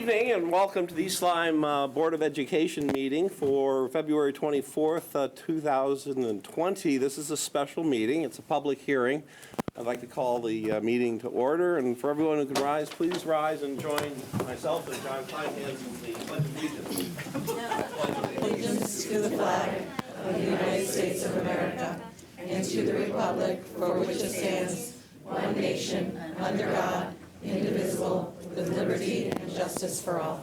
evening and welcome to the East Lyme Board of Education meeting for February 24th, 2020. This is a special meeting. It's a public hearing. I'd like to call the meeting to order, and for everyone who can rise, please rise and join myself and John Kleinhans in the Pledge of Allegiance. Allegiance to the flag of the United States of America and to the republic for which it stands, one nation, under God, indivisible, with liberty and justice for all.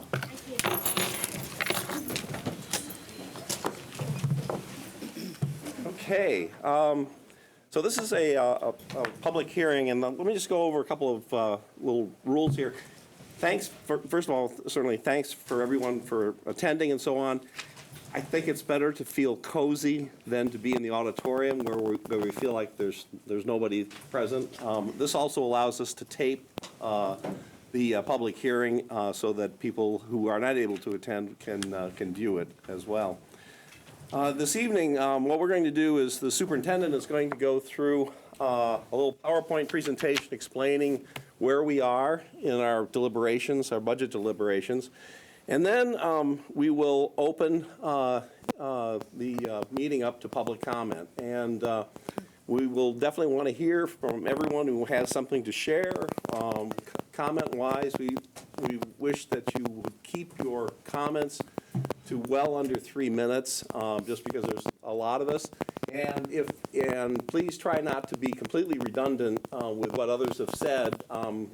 Okay, so this is a public hearing, and let me just go over a couple of little rules here. Thanks, first of all, certainly thanks for everyone for attending and so on. I think it's better to feel cozy than to be in the auditorium where we feel like there's nobody present. This also allows us to tape the public hearing so that people who are not able to attend can view it as well. This evening, what we're going to do is the superintendent is going to go through a little PowerPoint presentation explaining where we are in our deliberations, our budget deliberations. And then we will open the meeting up to public comment. And we will definitely want to hear from everyone who has something to share. Comment-wise, we wish that you would keep your comments to well under 3 minutes, just because there's a lot of us. And please try not to be completely redundant with what others have said.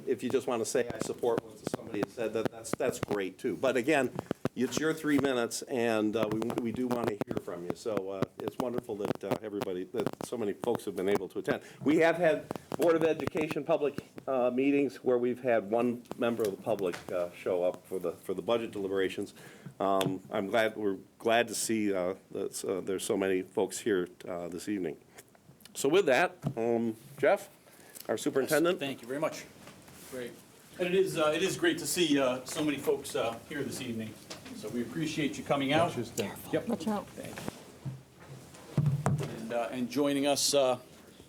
If you just want to say I support what somebody has said, that's great too. But again, it's your 3 minutes, and we do want to hear from you. So it's wonderful that that so many folks have been able to attend. We have had Board of Education public meetings where we've had one member of the public show up for the budget deliberations. We're glad to see that there's so many folks here this evening. So with that, Jeff, our superintendent. Yes, thank you very much. Great. And it is great to see so many folks here this evening. So we appreciate you coming out. Yep. Watch out. And joining us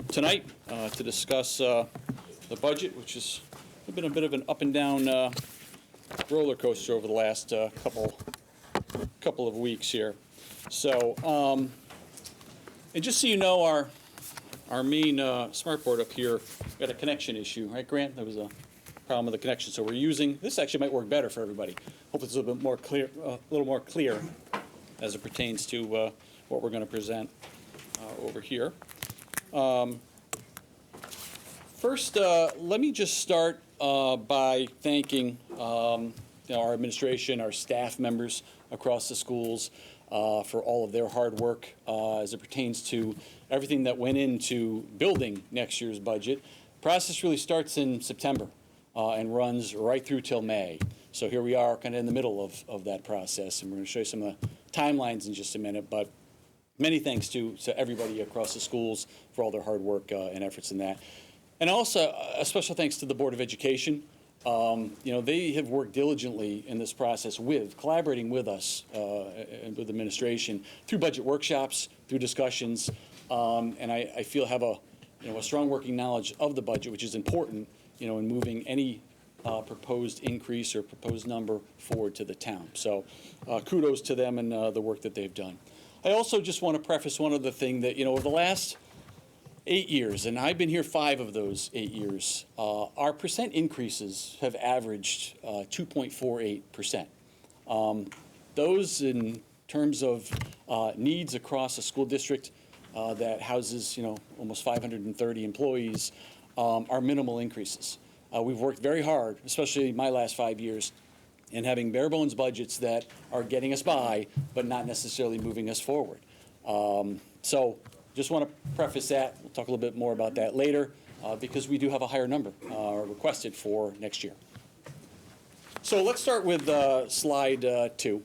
tonight to discuss the budget, which has been a bit of an up and down roller coaster over the last couple of weeks here. So, and just so you know, our main smart board up here got a connection issue, right, Grant? There was a problem with the connection, so we're using this. Actually, might work better for everybody. Hope it's a little bit more clear, as it pertains to what we're going to present over here. First, let me just start by thanking our administration, our staff members across the schools for all of their hard work as it pertains to everything that went into building next year's budget. The process really starts in September and runs right through till May. So here we are kind of in the middle of that process, and we're going to show you some of the timelines in just a minute. But many thanks to everybody across the schools for all their hard work and efforts in that. And also a special thanks to the Board of Education. They have worked diligently in this process collaborating with us and with administration through budget workshops, through discussions, and I feel have a strong working knowledge of the budget, which is important, in moving any proposed increase or proposed number forward to the town. So kudos to them and the work that they've done. I also just want to preface one other thing that, over the last 8 years, and I've been here 5 of those 8 years, our percent increases have averaged 2.48%. Those in terms of needs across a school district that houses, almost 530 employees, are minimal increases. We've worked very hard, especially my last 5 years, in having bare bones budgets that are getting us by, but not necessarily moving us forward. So just want to preface that. We'll talk a little bit more about that later because we do have a higher number requested for next year. So let's start with slide 2.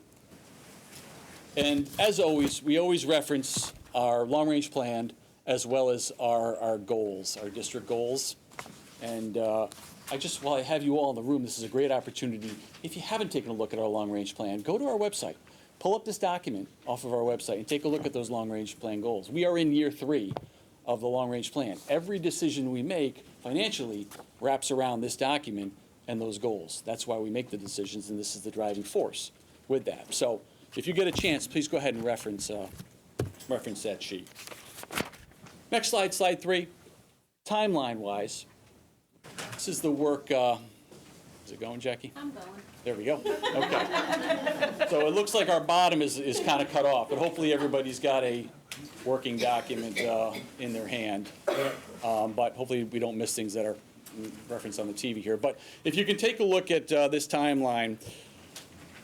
And as always, we always reference our long-range plan as well as our goals, our district goals. And while I have you all in the room, this is a great opportunity. If you haven't taken a look at our long-range plan, go to our website. Pull up this document off of our website and take a look at those long-range plan goals. We are in year 3 of the long-range plan. Every decision we make financially wraps around this document and those goals. That's why we make the decisions, and this is the driving force with that. So if you get a chance, please go ahead and reference that sheet. Next slide, slide 3. Timeline-wise, this is the work. Is it going, Jackie? I'm going. There we go. Okay. So it looks like our bottom is kind of cut off, but hopefully everybody's got a working document in their hand. But hopefully we don't miss things that are referenced on the TV here. But if you can take a look at this timeline.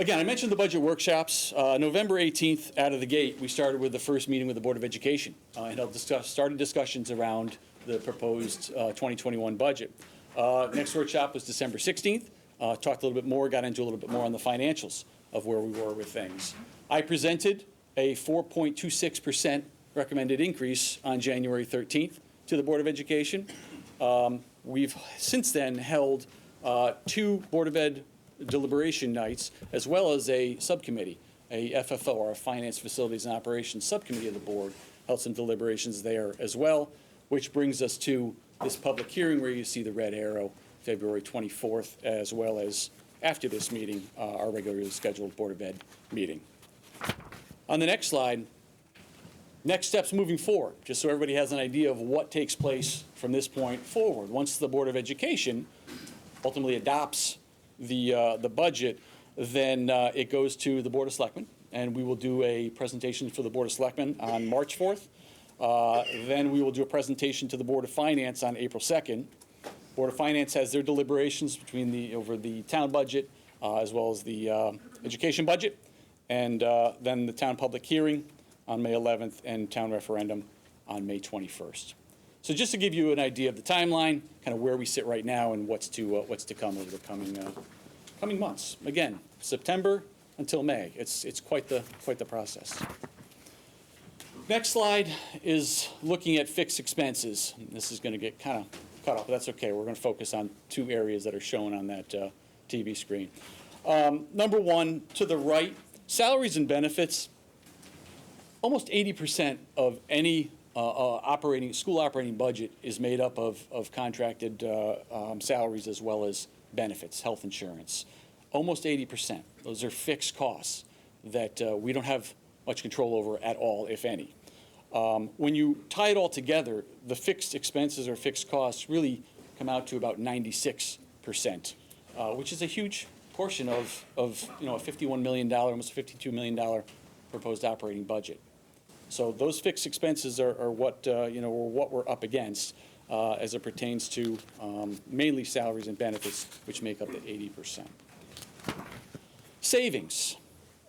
Again, I mentioned the budget workshops. November 18th, out of the gate, we started with the first meeting with the Board of Education and started discussions around the proposed 2021 budget. Next workshop was December 16th. Talked a little bit more, got into a little bit more on the financials of where we were with things. I presented a 4.26% recommended increase on January 13th to the Board of Education. We've since then held 2 Board of Ed deliberation nights, as well as a subcommittee, a FFO, or a Finance, Facilities, and Operations subcommittee of the board, held some deliberations there as well, which brings us to this public hearing where you see the red arrow, February 24th, as well as after this meeting, our regularly scheduled Board of Ed meeting. On the next slide, next steps moving forward, just so everybody has an idea of what takes place from this point forward. Once the Board of Education ultimately adopts the budget, then it goes to the Board of Selectmen, and we will do a presentation for the Board of Selectmen on March 4th. Then we will do a presentation to the Board of Finance on April 2nd. Board of Finance has their deliberations over the town budget as well as the education budget, and then the town public hearing on May 11th and town referendum on May 21st. So just to give you an idea of the timeline, kind of where we sit right now and what's to come over the coming months. Again, September until May. It's quite the process. Next slide is looking at fixed expenses. This is going to get kind of cut off, but that's okay. We're going to focus on 2 areas that are shown on that TV screen. Number 1, to the right, salaries and benefits. Almost 80% of any school operating budget is made up of contracted salaries as well as benefits, health insurance. Almost 80%. Those are fixed costs that we don't have much control over at all, if any. When you tie it all together, the fixed expenses or fixed costs really come out to about 96%, which is a huge portion of a $51 million, almost $52 million proposed operating budget. So those fixed expenses are what we're up against as it pertains to mainly salaries and benefits, which make up the 80%. Savings.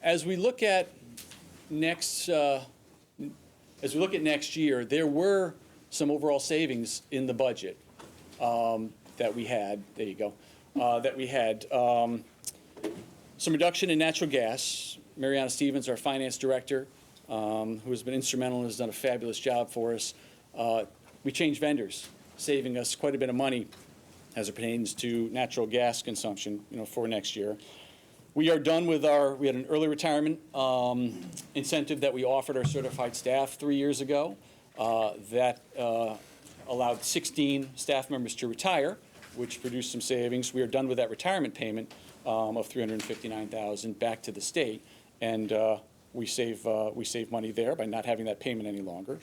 As we look at next year, there were some overall savings in the budget that we had. There you go. That we had some reduction in natural gas. Mariana Stevens, our finance director, who has been instrumental and has done a fabulous job for us. We changed vendors, saving us quite a bit of money as it pertains to natural gas consumption, for next year. We are done with we had an early retirement incentive that we offered our certified staff 3 years ago. That allowed 16 staff members to retire, which produced some savings. We are done with that retirement payment of $359,000 back to the state, and we save money there by not having that payment any longer.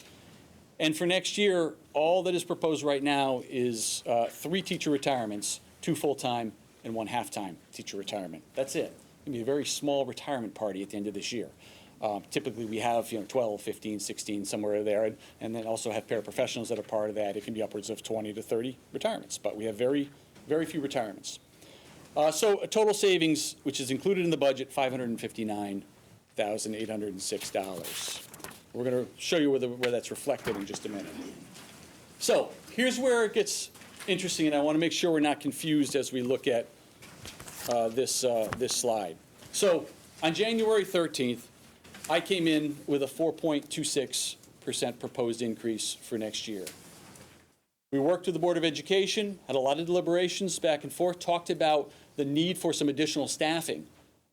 And for next year, all that is proposed right now is 3 teacher retirements, 2 full-time and 1 half-time teacher retirement. That's it. It's going to be a very small retirement party at the end of this year. Typically, we have 12, 15, 16, somewhere there, and then also have paraprofessionals that are part of that. It can be upwards of 20 to 30 retirements, but we have very, very few retirements. So a total savings, which is included in the budget, $559,806. We're going to show you where that's reflected in just a minute. So here's where it gets interesting, and I want to make sure we're not confused as we look at this slide. So on January 13th, I came in with a 4.26% proposed increase for next year. We worked with the Board of Education, had a lot of deliberations back and forth, talked about the need for some additional staffing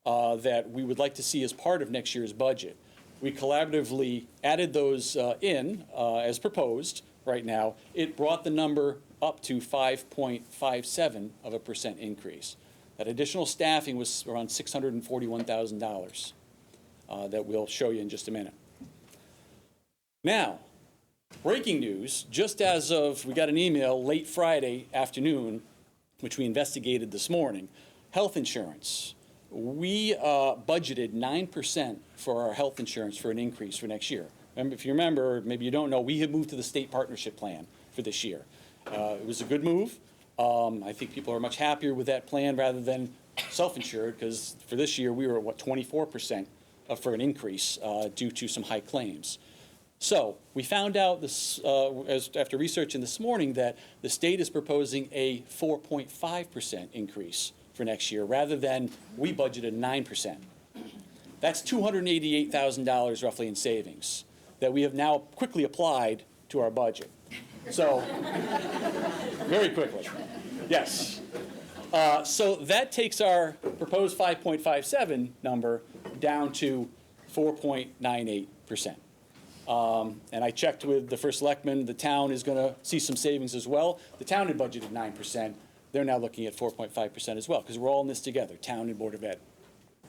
that we would like to see as part of next year's budget. We collaboratively added those in as proposed right now. It brought the number up to 5.57% increase. That additional staffing was around $641,000 that we'll show you in just a minute. Now, breaking news, just as of, we got an email late Friday afternoon, which we investigated this morning, health insurance. We budgeted 9% for our health insurance for an increase for next year. If you remember, maybe you don't know, we have moved to the state partnership plan for this year. It was a good move. I think people are much happier with that plan rather than self-insured, because for this year we were at, what, 24% for an increase due to some high claims. So we found out this, after researching this morning, that the state is proposing a 4.5% increase for next year rather than we budgeted 9%. That's $288,000 roughly in savings that we have now quickly applied to our budget. So, very quickly, yes. So that takes our proposed 5.57 number down to 4.98%. And I checked with the first selectman, the town is going to see some savings as well. The town had budgeted 9%. They're now looking at 4.5% as well, because we're all in this together, town and Board of Ed.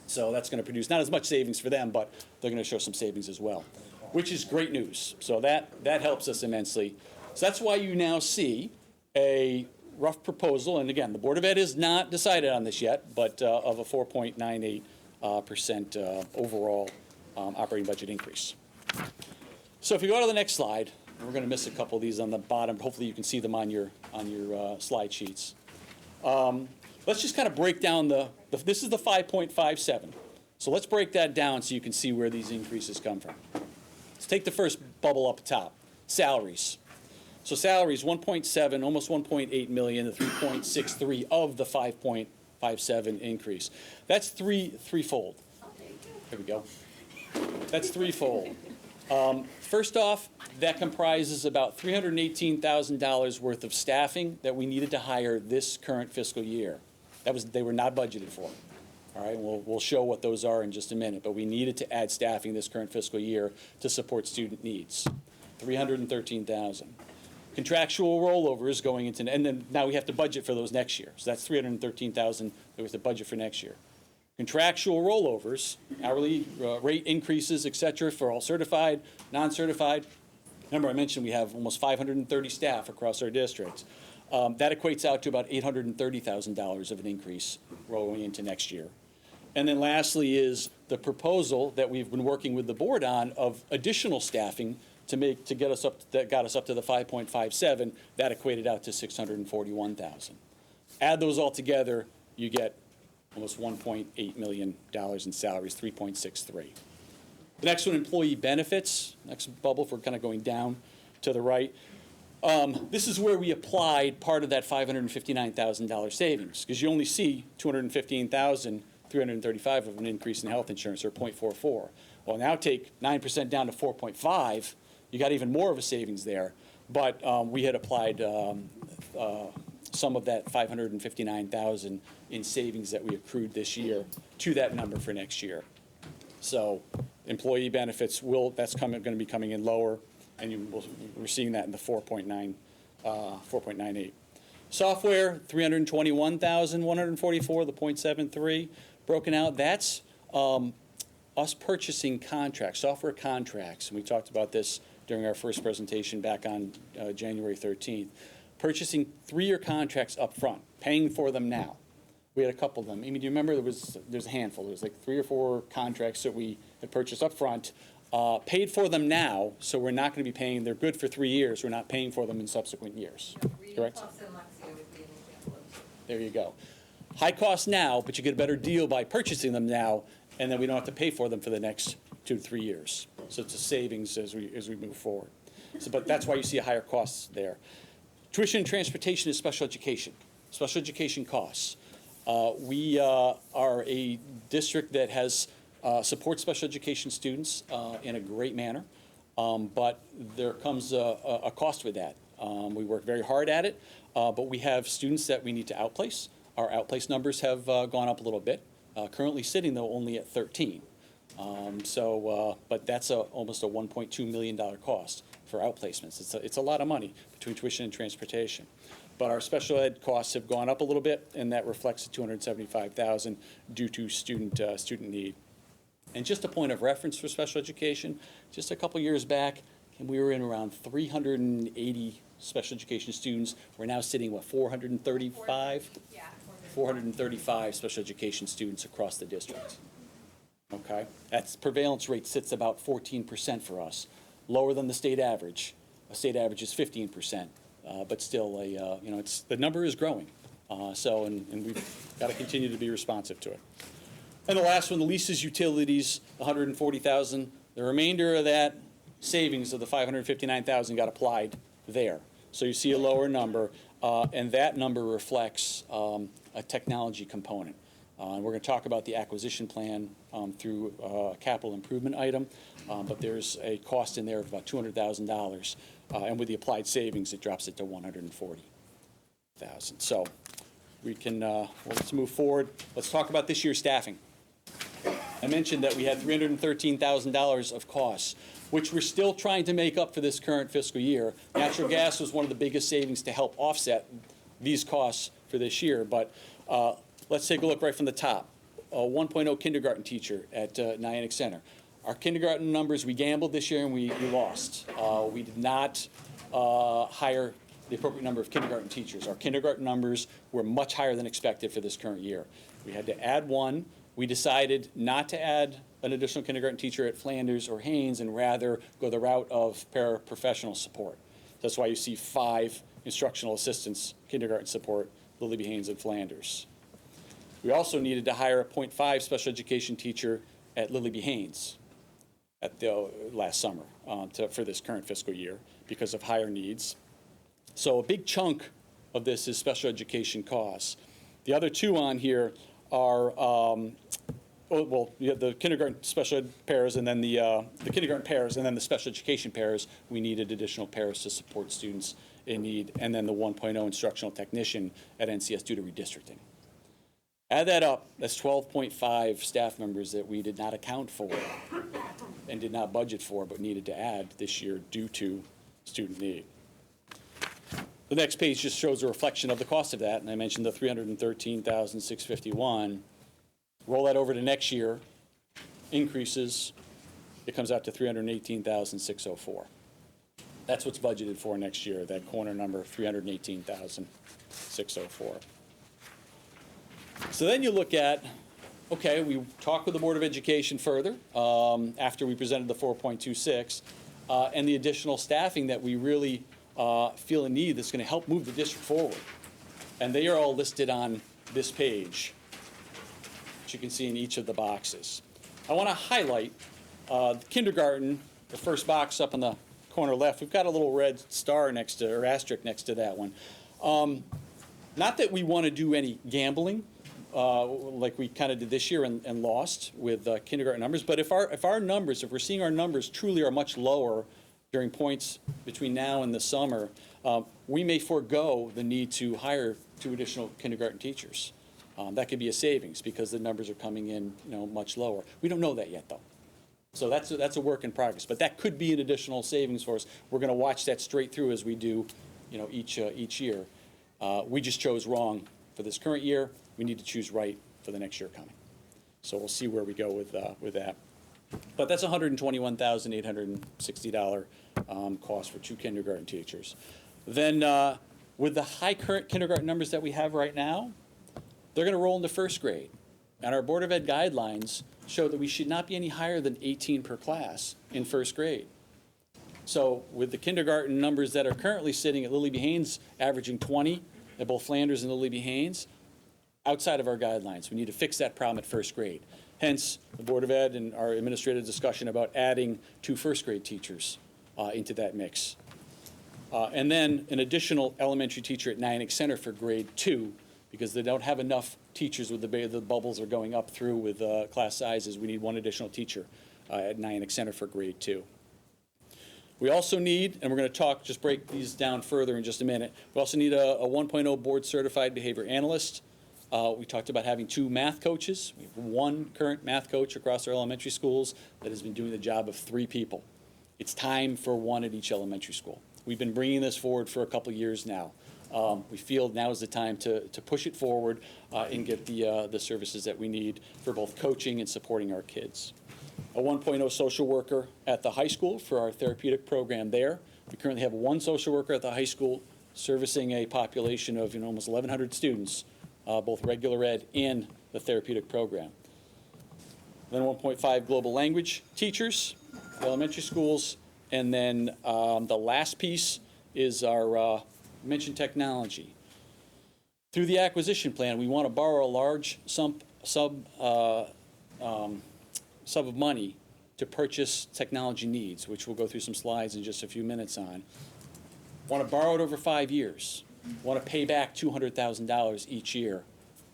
So that's going to produce not as much savings for them, but they're going to show some savings as well, which is great news. So that helps us immensely. So that's why you now see a rough proposal, and again, the Board of Ed has not decided on this yet, but of a 4.98% overall operating budget increase. So if you go to the next slide, and we're going to miss a couple of these on the bottom. Hopefully you can see them on your slide sheets. Let's just kind of break down this is the 5.57. So let's break that down so you can see where these increases come from. Let's take the first bubble up top, salaries. So salaries, 1.7, almost 1.8 million, the 3.63 of the 5.57 increase. That's threefold. There we go. That's threefold. First off, that comprises about $318,000 worth of staffing that we needed to hire this current fiscal year. They were not budgeted for. All right, we'll show what those are in just a minute, but we needed to add staffing this current fiscal year to support student needs. $313,000. Contractual rollovers going into, and then now we have to budget for those next year. So that's $313,000 that we have to budget for next year. Contractual rollovers, hourly rate increases, et cetera, for all certified, non-certified. Remember, I mentioned we have almost 530 staff across our district. That equates out to about $830,000 of an increase rolling into next year. And then lastly is the proposal that we've been working with the board on of additional staffing to get us up, that got us up to the 5.57. That equated out to $641,000. Add those all together, you get almost $1.8 million in salaries, 3.63. The next one, employee benefits. Next bubble, if we're kind of going down to the right. This is where we applied part of that $559,000 savings, because you only see $215,335 of an increase in health insurance, or 0.44. Well, now take 9% down to 4.5. You got even more of a savings there. But we had applied some of that $559,000 in savings that we accrued this year to that number for next year. So employee benefits that's going to be coming in lower, and we're seeing that in the 4.98. Software, $321,144, the 0.73 broken out. That's us purchasing contracts, software contracts, and we talked about this during our first presentation back on January 13th. Purchasing 3-year contracts up front, paying for them now. We had a couple of them. Amy, do you remember there's a handful? There was like 3 or 4 contracts that we had purchased up front, paid for them now, so we're not going to be paying. They're good for 3 years. We're not paying for them in subsequent years. Correct? There you go. High cost now, but you get a better deal by purchasing them now, and then we don't have to pay for them for the next 2 to 3 years. So it's a savings as we move forward. So, but that's why you see a higher cost there. Tuition and transportation is special education costs. We are a district that has supports special education students in a great manner, but there comes a cost with that. We work very hard at it, but we have students that we need to outplace. Our outplace numbers have gone up a little bit, currently sitting though only at 13. But that's almost a $1.2 million cost. for outplacements. It's a lot of money between tuition and transportation. But our special ed costs have gone up a little bit, and that reflects the $275,000 due to student need. And just a point of reference for special education, just a couple years back, and we were in around 380 special education students. We're now sitting, what, 435? Yeah. 435 special education students across the district. Okay? That's prevalence rate sits about 14% for us, lower than the state average. A state average is 15%, but still, the number is growing. And we've got to continue to be responsive to it. And the last one, the leases, utilities, $140,000. The remainder of that savings of the $559,000 got applied there. So you see a lower number, and that number reflects a technology component. And we're going to talk about the acquisition plan through a capital improvement item, but there's a cost in there of about $200,000, and with the applied savings, it drops it to $140,000. So we can, let's move forward. Let's talk about this year's staffing. I mentioned that we had $313,000 of costs, which we're still trying to make up for this current fiscal year. Natural gas was one of the biggest savings to help offset these costs for this year, but let's take a look right from the top. A 1.0 kindergarten teacher at Niantic Center. Our kindergarten numbers, we gambled this year and we lost. We did not hire the appropriate number of kindergarten teachers. Our kindergarten numbers were much higher than expected for this current year. We had to add one. We decided not to add an additional kindergarten teacher at Flanders or Haynes and rather go the route of paraprofessional support. That's why you see 5 instructional assistants, kindergarten support, Lily B. Haynes and Flanders. We also needed to hire a .5 special education teacher at Lily B. Haynes at the last summer for this current fiscal year because of higher needs. So a big chunk of this is special education costs. The other 2 on here are, you have the kindergarten special ed pairs and then the kindergarten pairs and then the special education pairs. We needed additional pairs to support students in need, and then the 1.0 instructional technician at NCS due to redistricting. Add that up, that's 12.5 staff members that we did not account for and did not budget for, but needed to add this year due to student need. The next page just shows a reflection of the cost of that, and I mentioned the $313,651. Roll that over to next year, increases, it comes out to $318,604. That's what's budgeted for next year, that corner number, $318,604. So then you look at, okay, we talked with the Board of Education further after we presented the 4.26 and the additional staffing that we really feel a need that's going to help move the district forward. And they are all listed on this page, which you can see in each of the boxes. I want to highlight kindergarten, the first box up in the corner left. We've got a little red star next to, or asterisk next to that one. Not that we want to do any gambling, like we kind of did this year and lost with kindergarten numbers, but if we're seeing our numbers truly are much lower during points between now and the summer, we may forego the need to hire 2 additional kindergarten teachers. That could be a savings because the numbers are coming in, much lower. We don't know that yet, though. So that's a work in progress, but that could be an additional savings for us. We're going to watch that straight through as we do, each year. We just chose wrong for this current year. We need to choose right for the next year coming. So we'll see where we go with that. But that's $121,860 cost for 2 kindergarten teachers. Then with the high current kindergarten numbers that we have right now, they're going to roll into first grade. And our Board of Ed guidelines show that we should not be any higher than 18 per class in first grade. So with the kindergarten numbers that are currently sitting at Lily B. Haynes averaging 20 at both Flanders and Lily B. Haynes, outside of our guidelines, we need to fix that problem at first grade. Hence, the Board of Ed and our administrative discussion about adding 2 first grade teachers into that mix. And then an additional elementary teacher at Niantic Center for grade 2, because they don't have enough teachers with the bubbles are going up through with class sizes. We need 1 additional teacher at Niantic Center for grade 2. We also need, and we're going to just break these down further in just a minute, we also need a 1.0 board certified behavior analyst. We talked about having 2 math coaches. We have 1 current math coach across our elementary schools that has been doing the job of 3 people. It's time for one at each elementary school. We've been bringing this forward for a couple of years now. We feel now is the time to push it forward and get the services that we need for both coaching and supporting our kids. A 1.0 social worker at the high school for our therapeutic program there. We currently have one social worker at the high school servicing a population of almost 1,100 students, both regular ed and the therapeutic program. Then 1.5 global language teachers, elementary schools, and then the last piece is our mentioned technology. Through the acquisition plan, we want to borrow a large sum of money to purchase technology needs, which we'll go through some slides in just a few minutes on. Want to borrow it over 5 years. Want to pay back $200,000 each year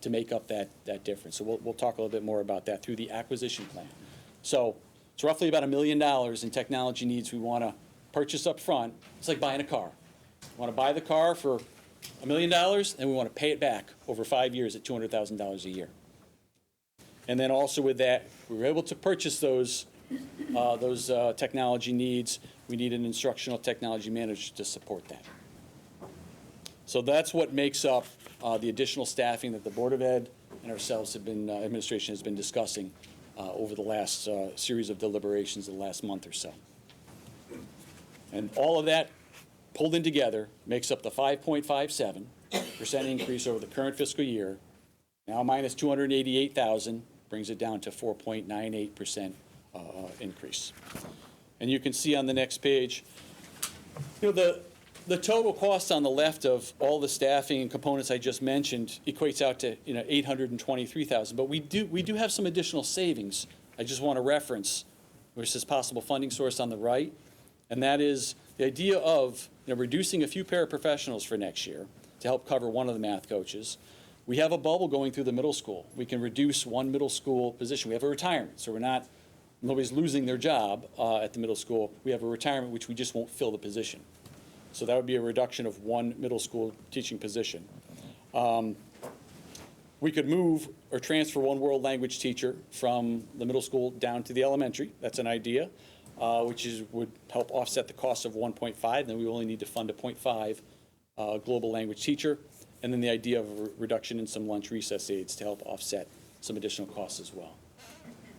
to make up that difference. So we'll talk a little bit more about that through the acquisition plan. So it's roughly about $1 million in technology needs we want to purchase up front. It's like buying a car. We want to buy the car for $1 million, and we want to pay it back over 5 years at $200,000 a year. And then also with that, we were able to purchase those technology needs. We need an instructional technology manager to support that. So that's what makes up the additional staffing that the Board of Ed and ourselves have been, administration has been discussing over the last series of deliberations, the last month or so. And all of that pulled in together makes up the 5.57% increase over the current fiscal year. Now minus 288,000 brings it down to 4.98% increase. And you can see on the next page, the total cost on the left of all the staffing and components I just mentioned equates out to 823,000. But we do have some additional savings. I just want to reference, which is possible funding source on the right, and that is the idea of reducing a few paraprofessionals for next year to help cover one of the math coaches. We have a bubble going through the middle school. We can reduce one middle school position. We have a retirement, so nobody's losing their job at the middle school. We have a retirement which we just won't fill the position. So that would be a reduction of one middle school teaching position. We could move or transfer one world language teacher from the middle school down to the elementary. That's an idea, which would help offset the cost of 1.5. Then we only need to fund a 0.5 global language teacher. And then the idea of a reduction in some lunch recess aides to help offset some additional costs as well.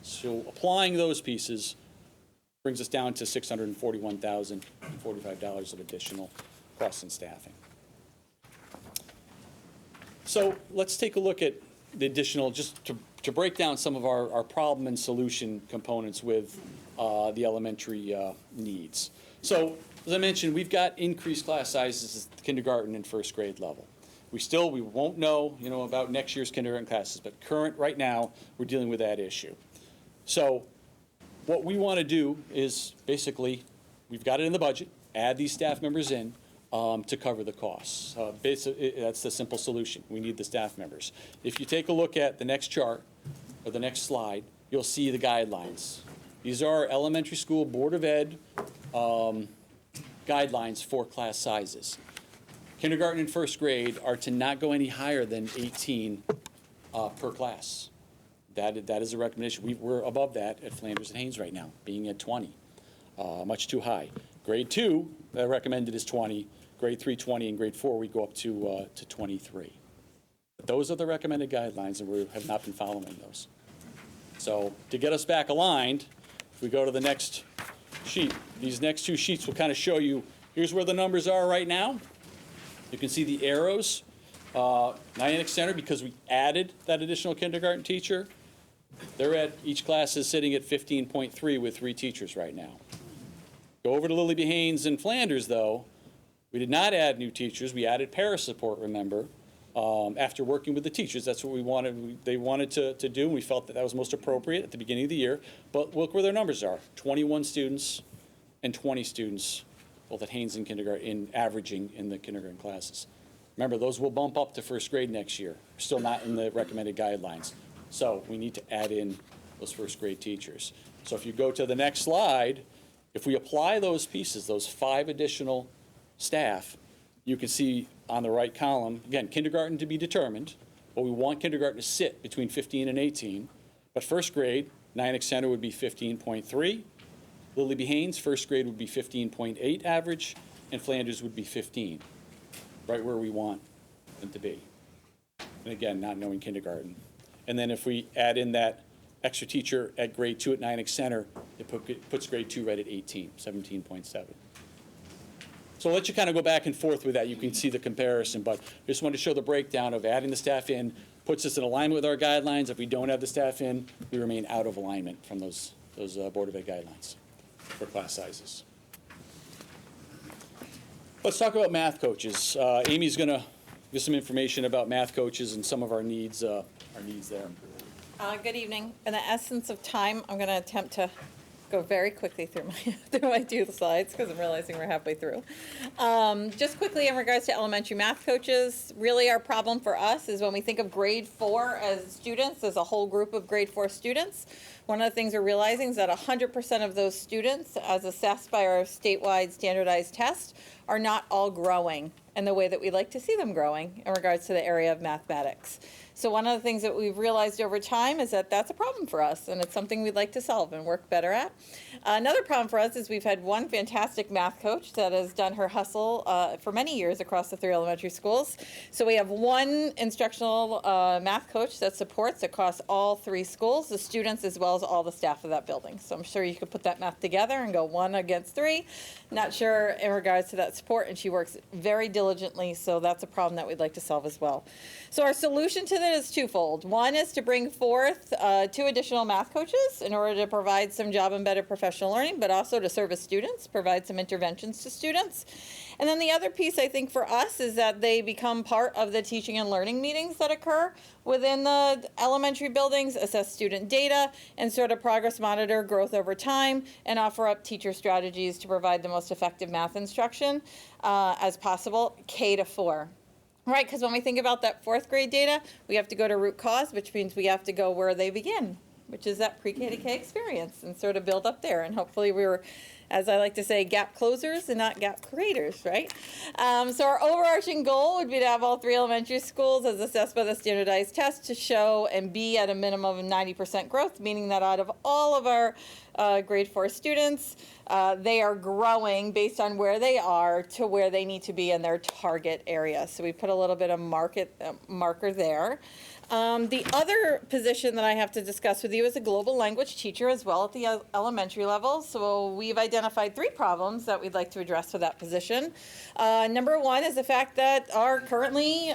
So applying those pieces brings us down to $641,045 of additional costs and staffing. So let's take a look at the additional, just to break down some of our problem and solution components with the elementary needs. So as I mentioned, we've got increased class sizes at the kindergarten and first grade level. We won't know, about next year's kindergarten classes, but right now, we're dealing with that issue. So what we want to do is basically, we've got it in the budget, add these staff members in to cover the costs. That's the simple solution. We need the staff members. If you take a look at the next chart, or the next slide, you'll see the guidelines. These are our elementary school Board of Ed guidelines for class sizes. Kindergarten and first grade are to not go any higher than 18 per class. That is a recommendation. We're above that at Flanders and Haynes right now, being at 20, much too high. Grade 2, the recommended is 20. Grade 3, 20, and grade 4, we go up to 23. But those are the recommended guidelines, and we have not been following those. So to get us back aligned, if we go to the next sheet, these next two sheets will kind of show you, here's where the numbers are right now. You can see the arrows. Nyack Center, because we added that additional kindergarten teacher, each class is sitting at 15.3 with 3 teachers right now. Go over to Lily B. Haynes and Flanders, though. We did not add new teachers. We added para support, remember, after working with the teachers. That's what they wanted to do, and we felt that was most appropriate at the beginning of the year. But look where their numbers are, 21 students and 20 students, both at Haynes and kindergarten, averaging in the kindergarten classes. Remember, those will bump up to first grade next year. We're still not in the recommended guidelines. So we need to add in those first grade teachers. So if you go to the next slide, if we apply those pieces, those 5 additional staff, you can see on the right column, again, kindergarten to be determined, but we want kindergarten to sit between 15 and 18. But first grade, Nyack Center would be 15.3. Lily B. Haynes, first grade would be 15.8 average, and Flanders would be 15, right where we want them to be. And again, not knowing kindergarten. And then if we add in that extra teacher at grade 2 at Nyack Center, it puts grade 2 right at 18, 17.7. So I'll let you kind of go back and forth with that. You can see the comparison, but I just wanted to show the breakdown of adding the staff in, puts us in alignment with our guidelines. If we don't have the staff in, we remain out of alignment from those Board of Ed guidelines for class sizes. Let's talk about math coaches. Amy's going to give some information about math coaches and some of our needs there. Good evening. In the essence of time, I'm going to attempt to go very quickly through my two slides because I'm realizing we're halfway through. Just quickly in regards to elementary math coaches, really our problem for us is when we think of grade 4 as students, as a whole group of grade 4 students, one of the things we're realizing is that 100% of those students, as assessed by our statewide standardized test, are not all growing in the way that we'd like to see them growing in regards to the area of mathematics. So one of the things that we've realized over time is that that's a problem for us, and it's something we'd like to solve and work better at. Another problem for us is we've had one fantastic math coach that has done her hustle for many years across the 3 elementary schools. So we have one instructional math coach that supports across all 3 schools, the students as well as all the staff of that building. So I'm sure you could put that math together and go 1 against 3. Not sure in regards to that support, and she works very diligently, so that's a problem that we'd like to solve as well. So our solution to that is twofold. One is to bring forth 2 additional math coaches in order to provide some job-embedded professional learning, but also to service students, provide some interventions to students. And then the other piece, I think, for us is that they become part of the teaching and learning meetings that occur within the elementary buildings, assess student data, and sort of progress monitor growth over time, and offer up teacher strategies to provide the most effective math instruction as possible, K to 4. Right, because when we think about that 4th grade data, we have to go to root cause, which means we have to go where they begin, which is that pre-K to K experience, and sort of build up there. And hopefully we were, as I like to say, gap closers and not gap creators, right? So our overarching goal would be to have all 3 elementary schools, as assessed by the standardized test, to show and be at a minimum of 90% growth, meaning that out of all of our grade 4 students, they are growing based on where they are to where they need to be in their target area. So we put a little bit of marker there. The other position that I have to discuss with you is a global language teacher as well at the elementary level. So we've identified 3 problems that we'd like to address with that position. Number 1 is the fact that currently,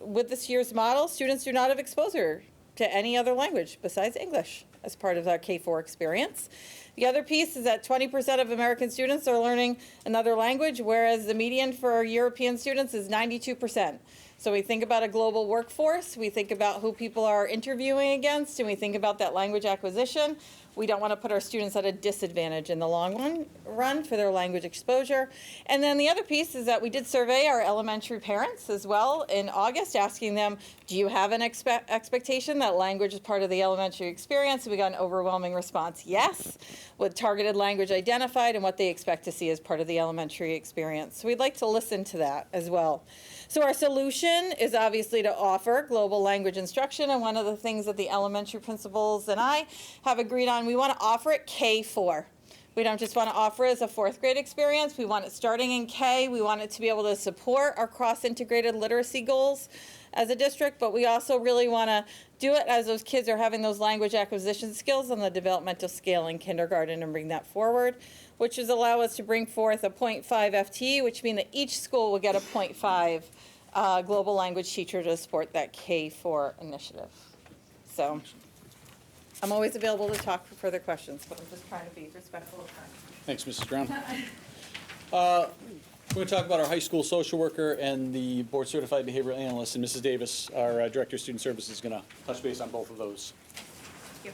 with this year's model, students do not have exposure to any other language besides English as part of our K-4 experience. The other piece is that 20% of American students are learning another language, whereas the median for European students is 92%. So we think about a global workforce, we think about who people are interviewing against, and we think about that language acquisition. We don't want to put our students at a disadvantage in the long run for their language exposure. And then the other piece is that we did survey our elementary parents as well in August, asking them, do you have an expectation that language is part of the elementary experience? And we got an overwhelming response, yes, with targeted language identified and what they expect to see as part of the elementary experience. So we'd like to listen to that as well. So our solution is obviously to offer global language instruction, and one of the things that the elementary principals and I have agreed on, we want to offer it K-4. We don't just want to offer it as a 4th grade experience. We want it starting in K. We want it to be able to support our cross-integrated literacy goals as a district, but we also really want to do it as those kids are having those language acquisition skills on the developmental scale in kindergarten and bring that forward, which is allow us to bring forth a 0.5 FTE, which means that each school will get a 0.5 global language teacher to support that K-4 initiative. So I'm always available to talk for further questions, but I'm just trying to be respectful of time. Thanks, Mrs. Brown. We're going to talk about our high school social worker and the board certified behavioral analyst, and Mrs. Davis, our director of student services, is going to touch base on both of those. Thank you.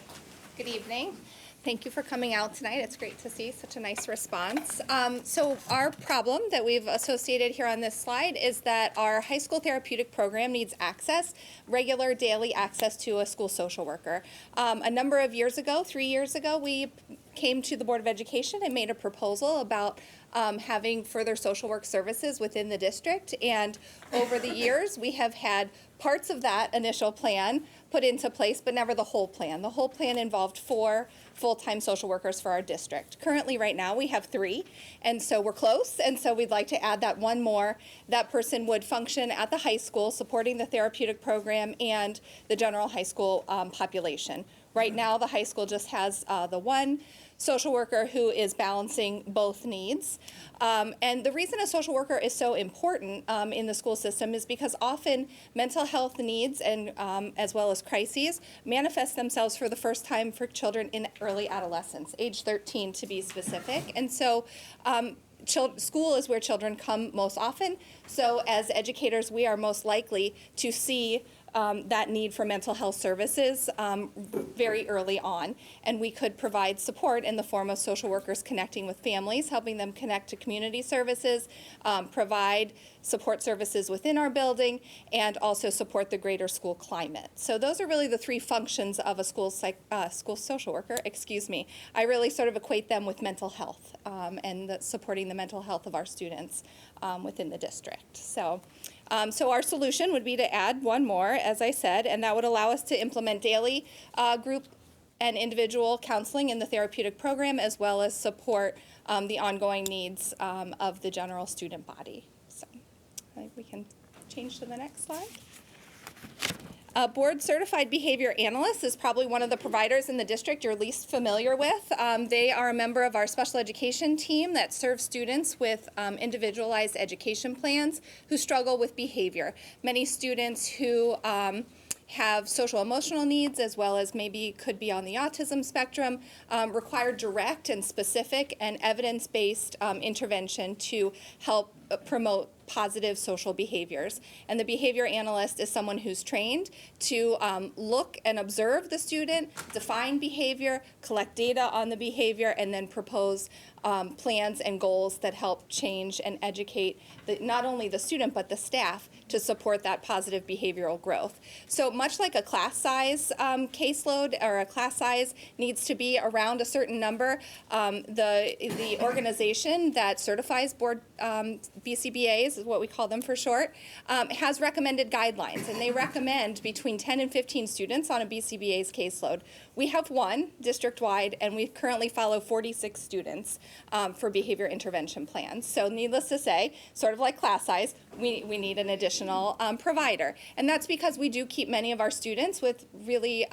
Good evening. Thank you for coming out tonight. It's great to see such a nice response. So our problem that we've associated here on this slide is that our high school therapeutic program needs access, regular daily access to a school social worker. A number of years ago, 3 years ago, we came to the Board of Education and made a proposal about having further social work services within the district. And over the years, we have had parts of that initial plan put into place, but never the whole plan. The whole plan involved 4 full-time social workers for our district. Currently, right now, we have 3, and so we're close, and so we'd like to add that one more. That person would function at the high school, supporting the therapeutic program and the general high school population. Right now, the high school just has the one social worker who is balancing both needs. And the reason a social worker is so important in the school system is because often mental health needs and as well as crises manifest themselves for the first time for children in early adolescence, age 13 to be specific. And so school is where children come most often. So as educators, we are most likely to see that need for mental health services very early on. And we could provide support in the form of social workers connecting with families, helping them connect to community services, provide support services within our building, and also support the greater school climate. So those are really the 3 functions of a school social worker, excuse me. I really sort of equate them with mental health and supporting the mental health of our students within the district. So our solution would be to add one more, as I said, and that would allow us to implement daily group and individual counseling in the therapeutic program, as well as support the ongoing needs of the general student body. So I think we can change to the next slide. Board Certified Behavior Analyst is probably one of the providers in the district you're least familiar with. They are a member of our special education team that serves students with individualized education plans who struggle with behavior. Many students who have social emotional needs, as well as maybe could be on the autism spectrum, require direct and specific and evidence-based intervention to help promote positive social behaviors. And the behavior analyst is someone who's trained to look and observe the student, define behavior, collect data on the behavior, and then propose plans and goals that help change and educate not only the student but the staff to support that positive behavioral growth. So much like a class size caseload or a class size needs to be around a certain number, the organization that certifies board BCBAs, is what we call them for short, has recommended guidelines, and they recommend between 10 and 15 students on a BCBA's caseload. We have one district-wide, and we currently follow 46 students for behavior intervention plans. So needless to say, sort of like class size, we need an additional provider. And that's because we do keep many of our students with really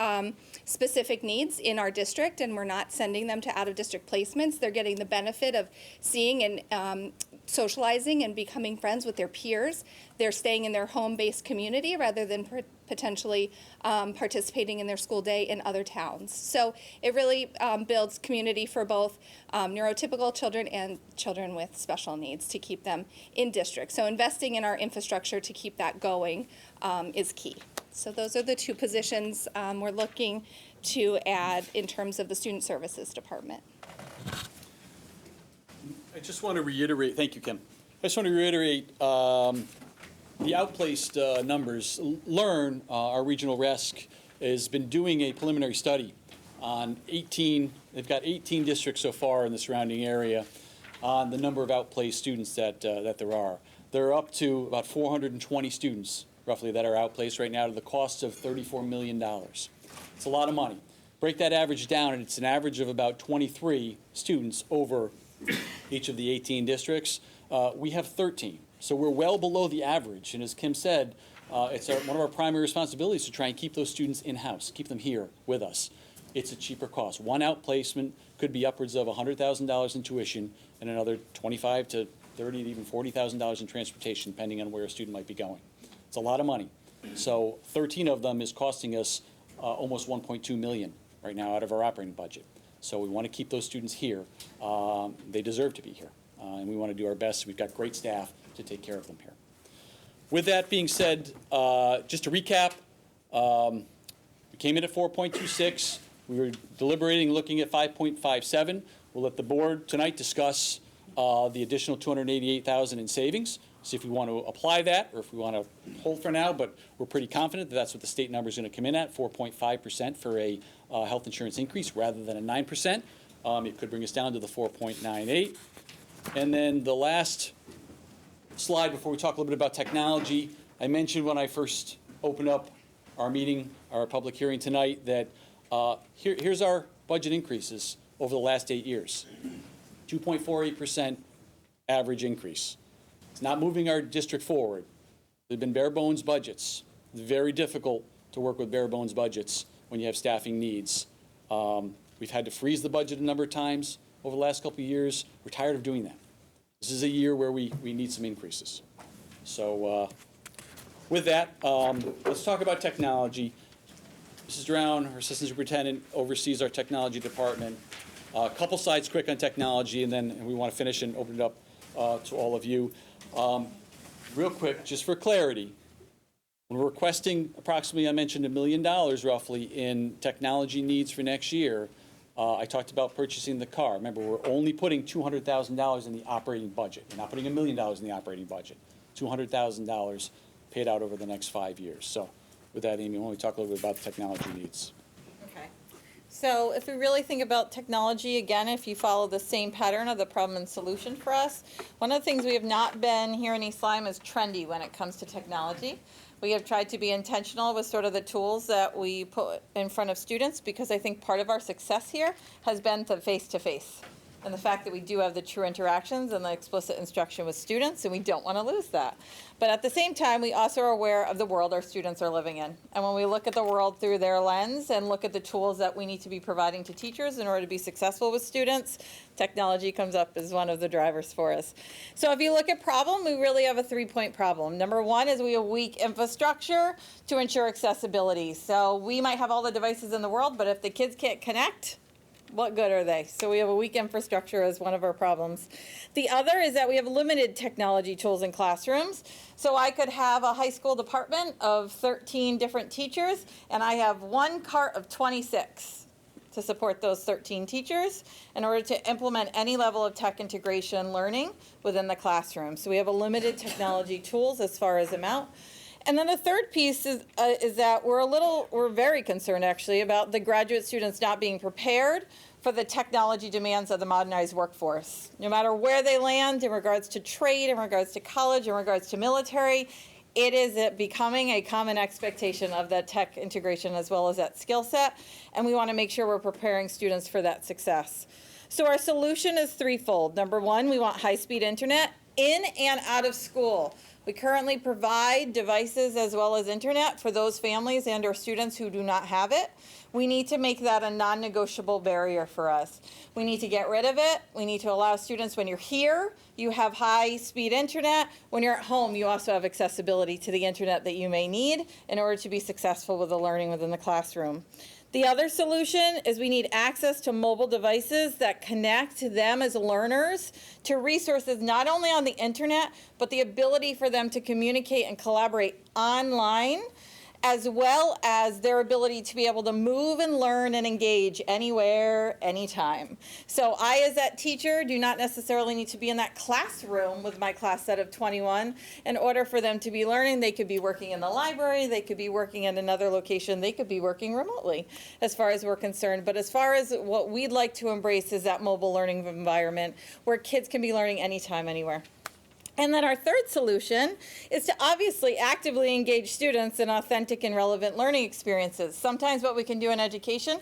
specific needs in our district, and we're not sending them to out-of-district placements. They're getting the benefit of seeing and socializing and becoming friends with their peers. They're staying in their home-based community rather than potentially participating in their school day in other towns. So it really builds community for both neurotypical children and children with special needs to keep them in district. So investing in our infrastructure to keep that going is key. So those are the 2 positions we're looking to add in terms of the Student Services Department. I just want to reiterate, thank you, Kim. I just want to reiterate the outplaced numbers. Learn, our regional RESC, has been doing a preliminary study on 18, they've got 18 districts so far in the surrounding area on the number of outplaced students that there are. They're up to about 420 students, roughly, that are outplaced right now to the cost of $34 million. It's a lot of money. Break that average down, and it's an average of about 23 students over each of the 18 districts. We have 13. So we're well below the average. And as Kim said, it's one of our primary responsibilities to try and keep those students in-house, keep them here with us. It's a cheaper cost. One outplacement could be upwards of $100,000 in tuition and another $25,000 to $30,000 to even $40,000 in transportation, depending on where a student might be going. It's a lot of money. So 13 of them is costing us almost $1.2 million right now out of our operating budget. So we want to keep those students here. They deserve to be here. And we want to do our best. We've got great staff to take care of them here. With that being said, just to recap, we came in at 4.26. We were deliberating, looking at 5.57. We'll let the board tonight discuss the additional $288,000 in savings, see if we want to apply that or if we want to hold for now, but we're pretty confident that that's what the state number is going to come in at, 4.5% for a health insurance increase rather than a 9%. It could bring us down to the 4.98. And then the last slide before we talk a little bit about technology, I mentioned when I first open up our meeting, our public hearing tonight, that here's our budget increases over the last 8 years. 2.48% average increase. It's not moving our district forward. They've been bare bones budgets. It's very difficult to work with bare bones budgets when you have staffing needs. We've had to freeze the budget a number of times over the last couple of years. We're tired of doing that. This is a year where we need some increases. So with that, let's talk about technology. Mrs. Drown, our assistant superintendent, oversees our technology department. A couple slides quick on technology, and then we want to finish and open it up to all of you. Real quick, just for clarity, when we're requesting approximately, I mentioned $1 million roughly in technology needs for next year, I talked about purchasing the car. Remember, we're only putting $200,000 in the operating budget. We're not putting $1 million in the operating budget. $200,000 paid out over the next 5 years. So with that, Amy, why don't we talk a little bit about the technology needs? Okay. So if we really think about technology, again, if you follow the same pattern of the problem and solution for us, one of the things we have not been here in East Lyme is trendy when it comes to technology. We have tried to be intentional with sort of the tools that we put in front of students, because I think part of our success here has been the face-to-face and the fact that we do have the true interactions and the explicit instruction with students, and we don't want to lose that. But at the same time, we also are aware of the world our students are living in. And when we look at the world through their lens and look at the tools that we need to be providing to teachers in order to be successful with students, technology comes up as one of the drivers for us. So if you look at problem, we really have a 3-point problem. Number one is we have weak infrastructure to ensure accessibility. So we might have all the devices in the world, but if the kids can't connect, what good are they? So we have a weak infrastructure as one of our problems. The other is that we have limited technology tools in classrooms. So I could have a high school department of 13 different teachers, and I have one cart of 26 to support those 13 teachers in order to implement any level of tech integration learning within the classroom. So we have a limited technology tools as far as amount. And then the third piece is that we're very concerned actually about the graduate students not being prepared for the technology demands of the modernized workforce. No matter where they land in regards to trade, in regards to college, in regards to military, it is becoming a common expectation of that tech integration as well as that skill set. And we want to make sure we're preparing students for that success. So our solution is threefold. Number one, we want high-speed internet in and out of school. We currently provide devices as well as internet for those families and or students who do not have it. We need to make that a non-negotiable barrier for us. We need to get rid of it. We need to allow students, when you're here, you have high-speed internet. When you're at home, you also have accessibility to the internet that you may need in order to be successful with the learning within the classroom. The other solution is we need access to mobile devices that connect them as learners to resources not only on the internet, but the ability for them to communicate and collaborate online, as well as their ability to be able to move and learn and engage anywhere, anytime. So I, as that teacher, do not necessarily need to be in that classroom with my class set of 21. In order for them to be learning, they could be working in the library, they could be working in another location, they could be working remotely, as far as we're concerned. But as far as what we'd like to embrace is that mobile learning environment where kids can be learning anytime, anywhere. And then our third solution is to obviously actively engage students in authentic and relevant learning experiences. Sometimes what we can do in education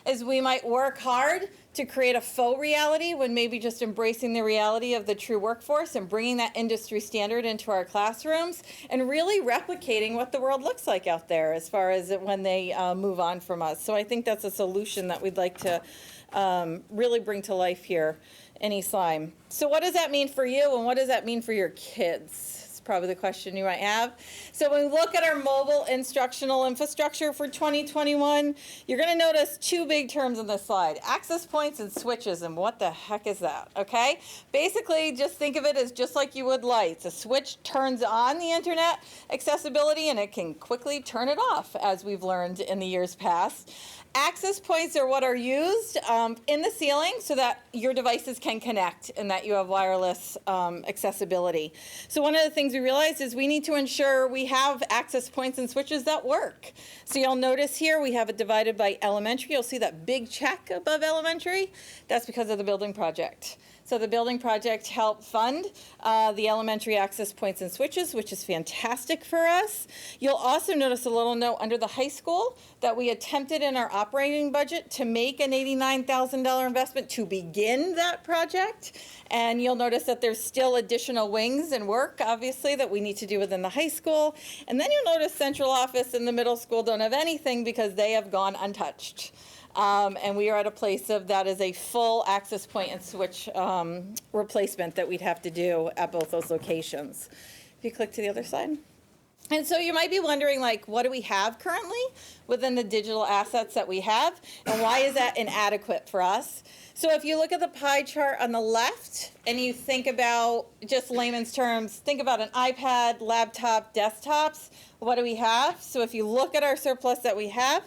is we might work hard to create a faux reality when maybe just embracing the reality of the true workforce and bringing that industry standard into our classrooms and really replicating what the world looks like out there as far as when they move on from us. So I think that's a solution that we'd like to really bring to life here in East Lyme. So what does that mean for you, and what does that mean for your kids? It's probably the question you might have. So when we look at our mobile instructional infrastructure for 2021, you're going to notice two big terms on this slide: access points and switches. And what the heck is that? Okay, basically just think of it as just like you would lights. A switch turns on the internet accessibility and it can quickly turn it off, as we've learned in the years past. Access points are what are used in the ceiling so that your devices can connect and that you have wireless accessibility. So one of the things we we realized is we need to ensure we have access points and switches that work. So you'll notice here we have it divided by elementary. You'll see that big check above elementary. That's because of the building project. So the building project helped fund the elementary access points and switches, which is fantastic for us. You'll also notice a little note under the high school that we attempted in our operating budget to make an $89,000 investment to begin that project. And you'll notice that there's still additional wings and work, obviously, that we need to do within the high school. And then you'll notice central office and the middle school don't have anything because they have gone untouched. And we are at a place of that is a full access point and switch replacement that we'd have to do at both those locations. If you click to the other slide. And so you might be wondering, like, what do we have currently within the digital assets that we have, and why is that inadequate for us? So if you look at the pie chart on the left, and you think about, just layman's terms, think about an iPad, laptop, desktops, what do we have? So if you look at our surplus that we have,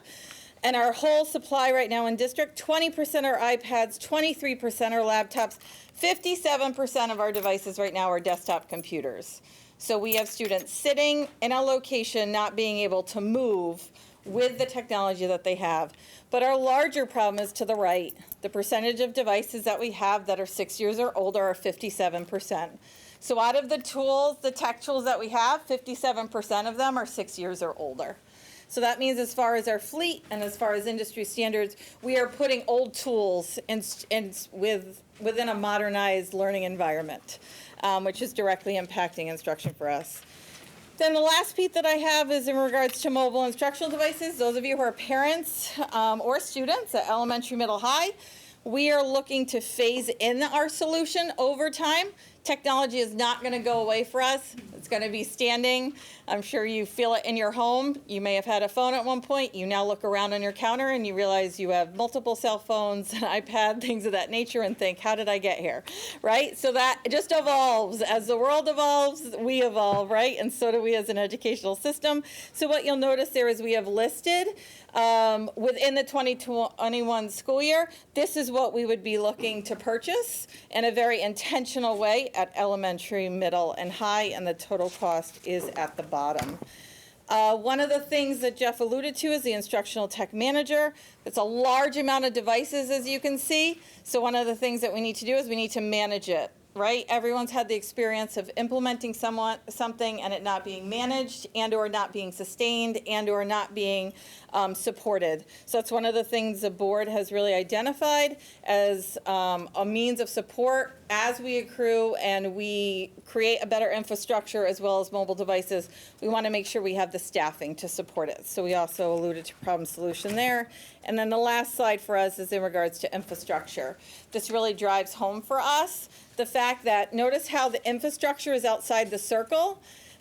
and our whole supply right now in district, 20% are iPads, 23% are laptops, 57% of our devices right now are desktop computers. So we have students sitting in a location not being able to move with the technology that they have. But our larger problem is to the right. The percentage of devices that we have that are 6 years or older are 57%. So out of the tools, the tech tools that we have, 57% of them are 6 years or older. So that means as far as our fleet and as far as industry standards, we are putting old tools within a modernized learning environment, which is directly impacting instruction for us. Then the last piece that I have is in regards to mobile instructional devices. Those of you who are parents or students at elementary, middle, high, we are looking to phase in our solution over time. Technology is not going to go away for us. It's going to be standing. I'm sure you feel it in your home. You may have had a phone at one point. You now look around on your counter and you realize you have multiple cell phones, an iPad, things of that nature, and think, how did I get here, right? So that just evolves. As the world evolves, we evolve, right? And so do we as an educational system. So what you'll notice there is we have listed within the 2021 school year, this is what we would be looking to purchase in a very intentional way at elementary, middle, and high, and the total cost is at the bottom. One of the things that Jeff alluded to is the instructional tech manager. It's a large amount of devices, as you can see. So one of the things that we need to do is we need to manage it. Right? Everyone's had the experience of implementing something and it not being managed and or not being sustained and or not being supported. So that's one of the things the board has really identified as a means of support as we accrue and we create a better infrastructure as well as mobile devices. We want to make sure we have the staffing to support it. So we also alluded to problem solution there. And then the last slide for us is in regards to infrastructure. This really drives home for us the fact that, notice how the infrastructure is outside the circle.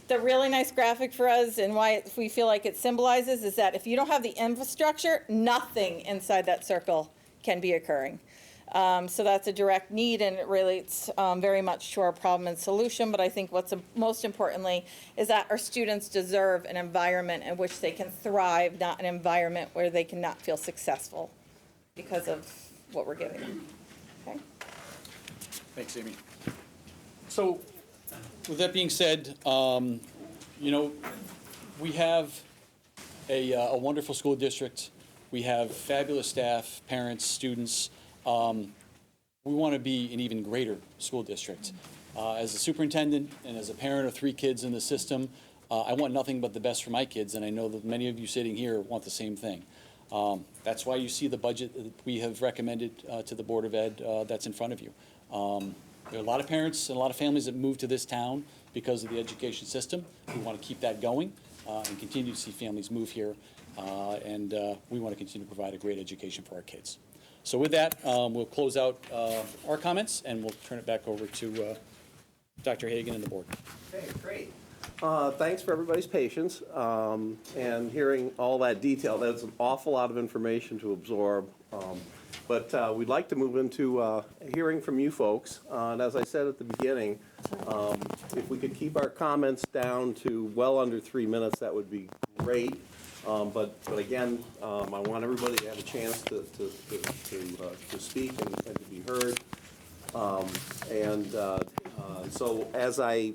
The really nice graphic for us and why we feel like it symbolizes is that if you don't have the infrastructure, nothing inside that circle can be occurring. So that's a direct need and it relates very much to our problem and solution. But I think what's most importantly is that our students deserve an environment in which they can thrive, not an environment where they cannot feel successful because of what we're giving them. Okay? Thanks, Amy. So, with that being said, you know, we have a wonderful school district. We have fabulous staff, parents, students. We want to be an even greater school district. As a superintendent and as a parent of 3 kids in the system, I want nothing but the best for my kids, and I know that many of you sitting here want the same thing. That's why you see the budget that we have recommended to the Board of Ed that's in front of you. There are a lot of parents and a lot of families that move to this town because of the education system. We want to keep that going and continue to see families move here, and we want to continue to provide a great education for our kids. So with that, we'll close out our comments and we'll turn it back over to Dr. Hagan and the board. Okay, great. Thanks for everybody's patience and hearing all that detail. That's an awful lot of information to absorb. But we'd like to move into hearing from you folks. And as I said at the beginning, if we could keep our comments down to well under 3 minutes, that would be great. But again, I want everybody to have a chance to speak and to be heard. So as I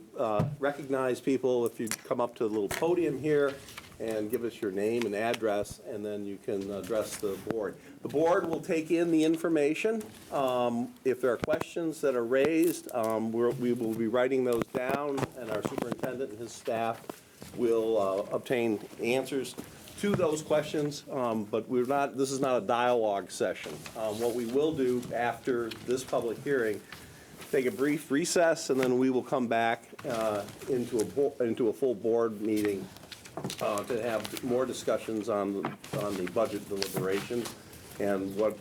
recognize people, if you come up to the little podium here and give us your name and address, and then you can address the board. The board will take in the information. If there are questions that are raised, we will be writing those down, and our superintendent and his staff will obtain answers to those questions, but this is not a dialogue session. What we will do after this public hearing, take a brief recess, and then we will come back into a full board meeting to have more discussions on the budget deliberations and where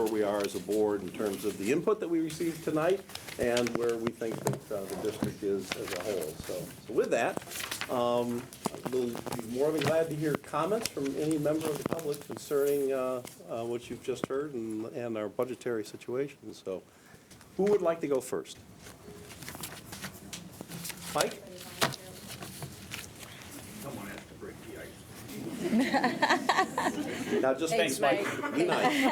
we are as a board in terms of the input that we received tonight and where we think that the district is as a whole. So with that, we'll be more than glad to hear comments from any member of the public concerning what you've just heard and our budgetary situation. So who would like to go first? Mike? Someone has to break the ice. Now, just Thanks, Mike. Be nice.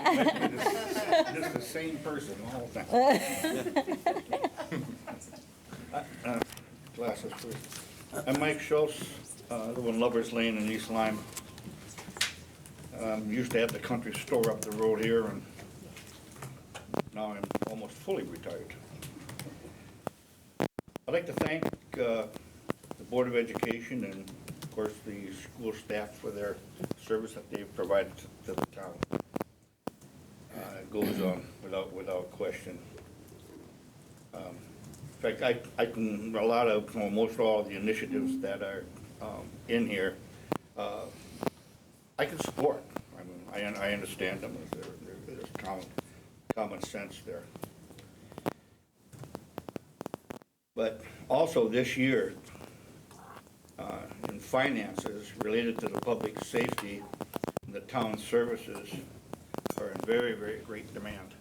This is the same person all the time. Glasses, please. I'm Mike Schultz, live in Lover's Lane in East Lyme. Used to have the country store up the road here, and now I'm almost fully retired. I'd like to thank the Board of Education and, of course, the school staff for their service that they've provided to the town. It goes on without question. In fact, I can, most all of the initiatives that are in here, I can support. I mean, I understand them. There's common sense there. But also this year, in finances related to the public safety and the town services are in very, very great demand.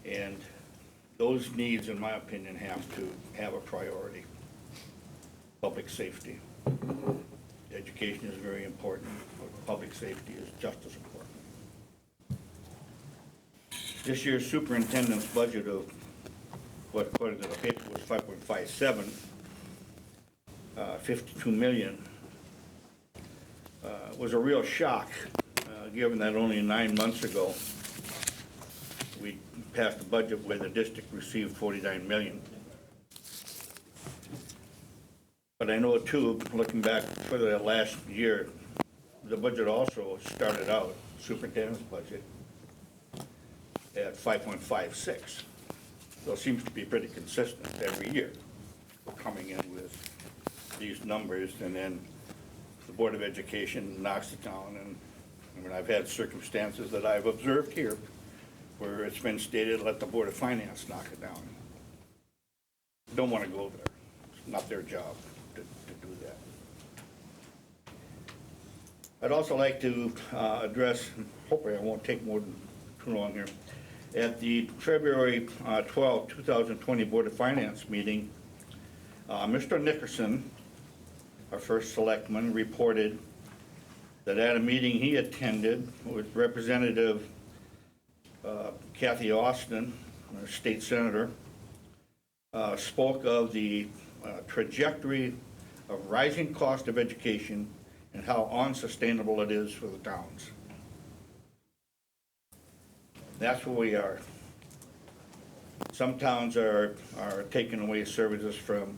And those needs, in my opinion, have to have a priority. Public safety. Education is very important, but public safety is just as important. This year's superintendent's budget of what according to the paper was 5.57, 52 million, was a real shock, given that only 9 months ago we passed a budget where the district received 49 million. But I know too, looking back for the last year, the budget also started out, superintendent's budget, at 5.56. So it seems to be pretty consistent every year. We're coming in with these numbers, and then the Board of Education knocks it down. And I mean, I've had circumstances that I've observed here where it's been stated, let the Board of Finance knock it down. Don't want to go there. It's not their job to do that. I'd also like to address, hopefully I won't take more than too long here, at the February 12, 2020 Board of Finance meeting, Mr. Nickerson, our first selectman, reported that at a meeting he attended with Representative Kathy Austin, our state senator, spoke of the trajectory of rising cost of education and how unsustainable it is for the towns. That's where we are. Some towns are taking away services from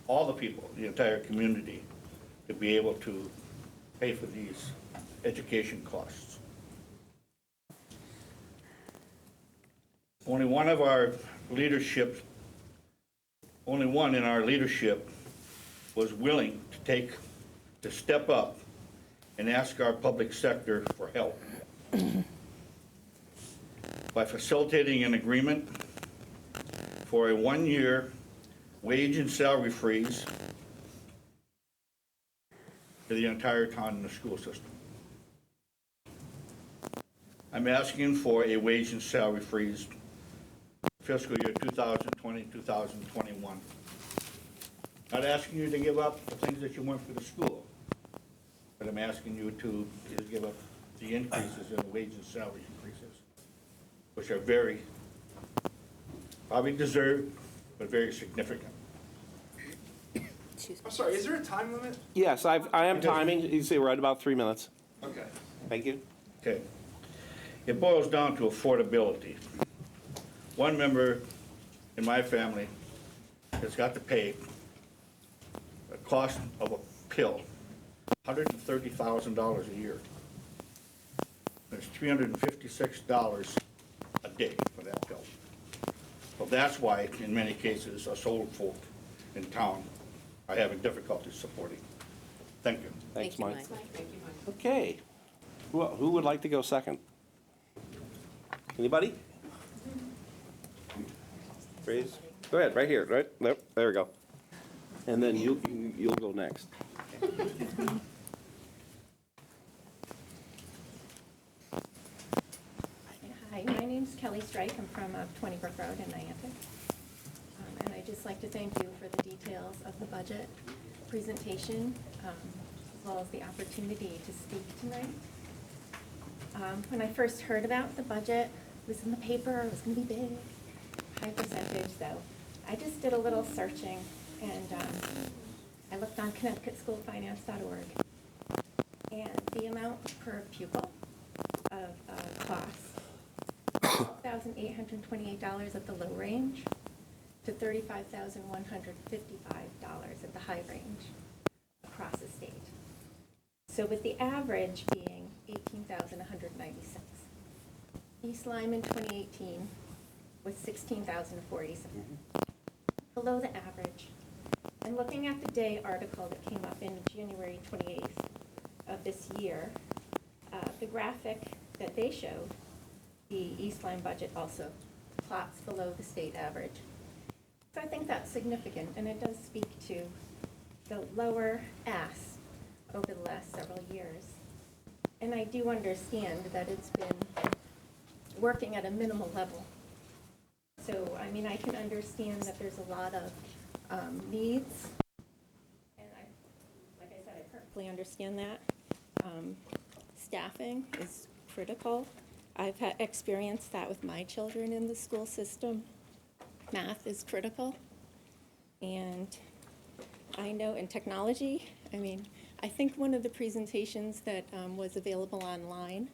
all the people, the entire community, to be able to pay for these education costs. Only one in our leadership was willing to step up and ask our public sector for help. By facilitating an agreement for a 1-year wage and salary freeze for the entire town and the school system. I'm asking for a wage and salary freeze fiscal year 2020, 2021. Not asking you to give up the things that you want for the school, but I'm asking you to give up the increases in the wage and salary increases, which are very Probably deserved, but very significant. I'm sorry, is there a time limit? Yes, I am timing. You can see we're at about 3 minutes. Okay. Thank you. Okay. It boils down to affordability. One member in my family has got to pay the cost of a pill, $130,000 a year. There's $356 a day for that pill. So that's why, in many cases, us old folk in town are having difficulty supporting. Thank you. Thanks, Mike. Okay. Who would like to go second? Anybody? Raise. Go ahead, right here, right? There we go. And then you'll go next. Hi, my name's Kelly Strike. I'm from 20 Brook Road in Niantic. And I'd just like to thank you for the details of the budget presentation, as well as the opportunity to speak tonight. When I first heard about the budget, it was in the paper, it was going to be big, high percentage, so I just did a little searching, and I looked on ConnecticutSchoolFinance.org, and the amount per pupil of costs, $12,828 at the low range to $35,155 at the high range across the state. So with the average being $18,196. East Lyme in 2018 was $16,047. Below the average. And looking at the Day article that came up in January 28th of this year, the graphic that they showed, the East Lyme budget also plots below the state average. So I think that's significant, and it does speak to the lower ask over the last several years. And I do understand that it's been working at a minimal level. So, I mean, I can understand that there's a lot of needs, and like I said, I perfectly understand that. Staffing is critical. I've experienced that with my children in the school system. Math is critical. And I know in technology, I mean, I think one of the presentations that was available online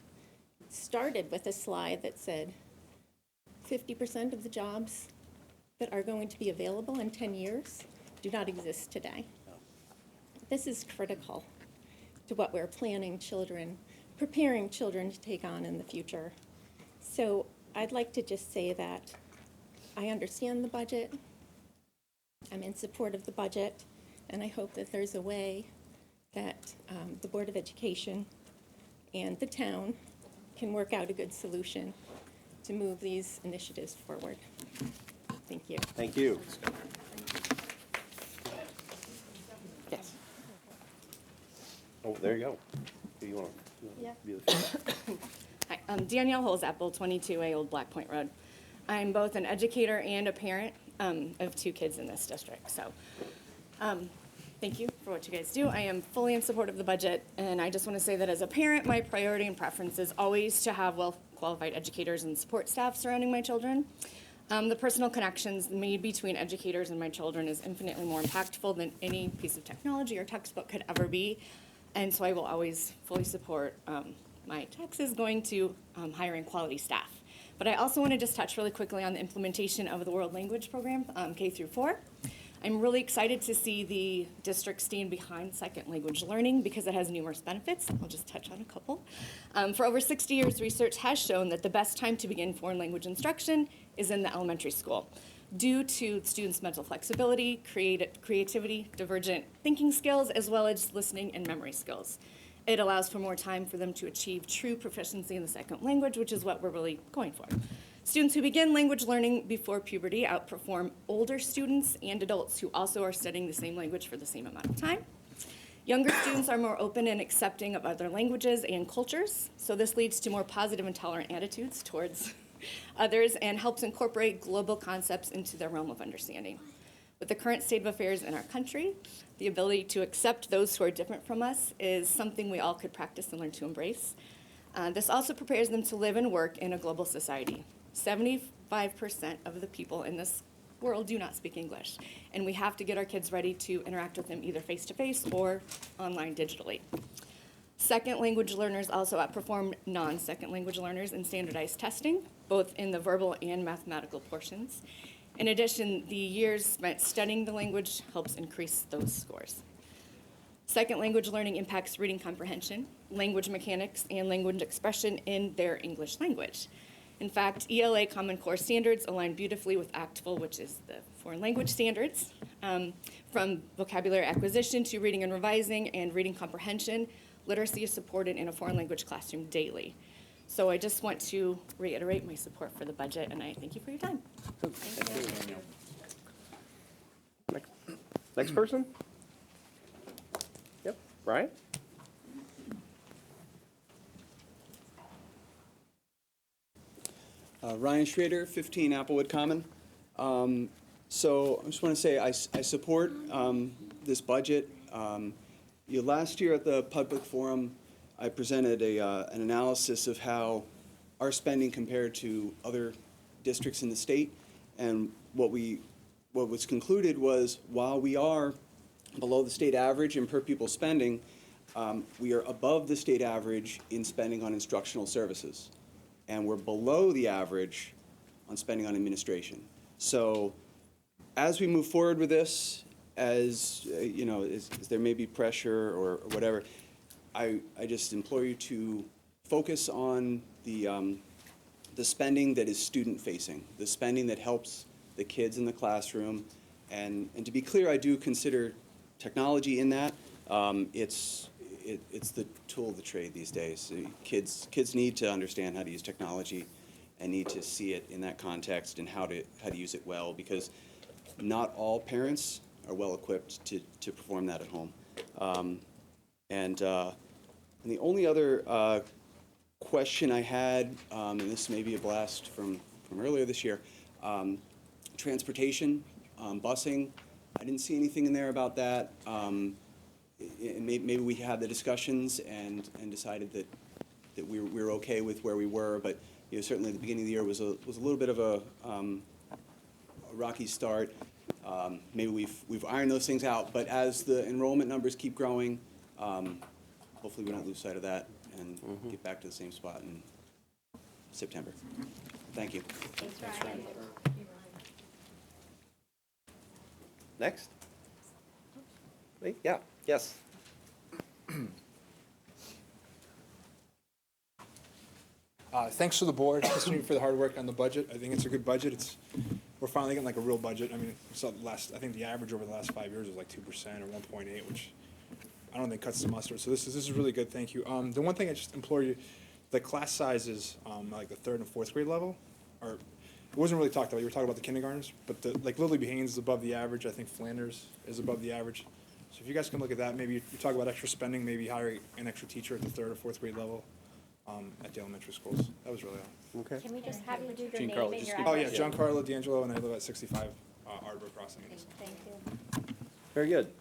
started with a slide that said 50% of the jobs that are going to be available in 10 years do not exist today. This is critical to what we're preparing children to take on in the future. So I'd like to just say that I understand the budget, I'm in support of the budget, and I hope that there's a way that the Board of Education and the town can work out a good solution to move these initiatives forward. Thank you. Thank you. Yes. Oh, there you go. Do you want Yeah. to be the first? Hi, I'm Danielle Hills, Apple 22A Old Black Point Road. I'm both an educator and a parent of 2 kids in this district. So thank you for what you guys do. I am fully in support of the budget, and I just want to say that as a parent, my priority and preference is always to have well-qualified educators and support staff surrounding my children. The personal connections made between educators and my children is infinitely more impactful than any piece of technology or textbook could ever be. And so I will always fully support my taxes going to hiring quality staff. But I also want to just touch really quickly on the implementation of the World Language Program, K through 4. I'm really excited to see the district stand behind second language learning because it has numerous benefits. I'll just touch on a couple. For over 60 years, research has shown that the best time to begin foreign language instruction is in the elementary school due to students' mental flexibility, creativity, divergent thinking skills, as well as listening and memory skills. It allows for more time for them to achieve true proficiency in the second language, which is what we're really going for. Students who begin language learning before puberty outperform older students and adults who also are studying the same language for the same amount of time. Younger students are more open and accepting of other languages and cultures, so this leads to more positive and tolerant attitudes towards others and helps incorporate global concepts into their realm of understanding. With the current state of affairs in our country, the ability to accept those who are different from us is something we all could practice and learn to embrace. This also prepares them to live and work in a global society. 70% 5% of the people in this world do not speak English. And we have to get our kids ready to interact with them either face-to-face or online digitally. Second language learners also outperform non-second language learners in standardized testing, both in the verbal and mathematical portions. In addition, the years spent studying the language helps increase those scores. Second language learning impacts reading comprehension, language mechanics, and language expression in their English language. In fact, ELA Common Core standards align beautifully with ACTFL, which is the foreign language standards. From vocabulary acquisition to reading and revising and reading comprehension, literacy is supported in a foreign language classroom daily. So I just want to reiterate my support for the budget, and I thank you for your time. Next person? Yep, Brian? Ryan Schrader, 15 Applewood Common. So I just want to say I support this budget. Last year at the public forum, I presented an analysis of how our spending compared to other districts in the state. And what was concluded was while we are below the state average in per pupil spending, we are above the state average in spending on instructional services. And we're below the average on spending on administration. So as we move forward with this, as there may be pressure or whatever, I just implore you to focus on the spending that is student-facing, the spending that helps the kids in the classroom. And to be clear, I do consider technology in that. It's the tool of the trade these days. Kids need to understand how to use technology and need to see it in that context and how to use it well, because not all parents are well equipped to perform that at home. And the only other question I had, and this may be a blast from earlier this year, transportation, busing. I didn't see anything in there about that. Maybe we had the discussions and decided that we were okay with where we were, but certainly at the beginning of the year was a little bit of a rocky start. Maybe we've ironed those things out, but as the enrollment numbers keep growing, hopefully we don't lose sight of that and get back to the same spot in September. Thank you. Thanks, Ryan. Next? Me? Yeah, yes. Thanks to the board, for the hard work on the budget. I think it's a good budget. We're finally getting like a real budget. I mean, I think the average over the last 5 years was like 2% or 1.8, which I don't think cuts the mustard. So this is really good. Thank you. The one thing I just implore you, the class sizes, like the third and fourth grade level, it wasn't really talked about. You were talking about the kindergartners, but like Lily B. Haynes is above the average. I think Flanders is above the average. So if you guys can look at that, maybe you talk about extra spending, maybe hire an extra teacher at the third or fourth grade level at the elementary schools. That was really all. Okay. Can we just have you do the name Giancarlo, and just your give- Oh, address? yeah, Giancarlo D'Angelo, and I live at 65 Arbor Crossing. Thank you. Very good.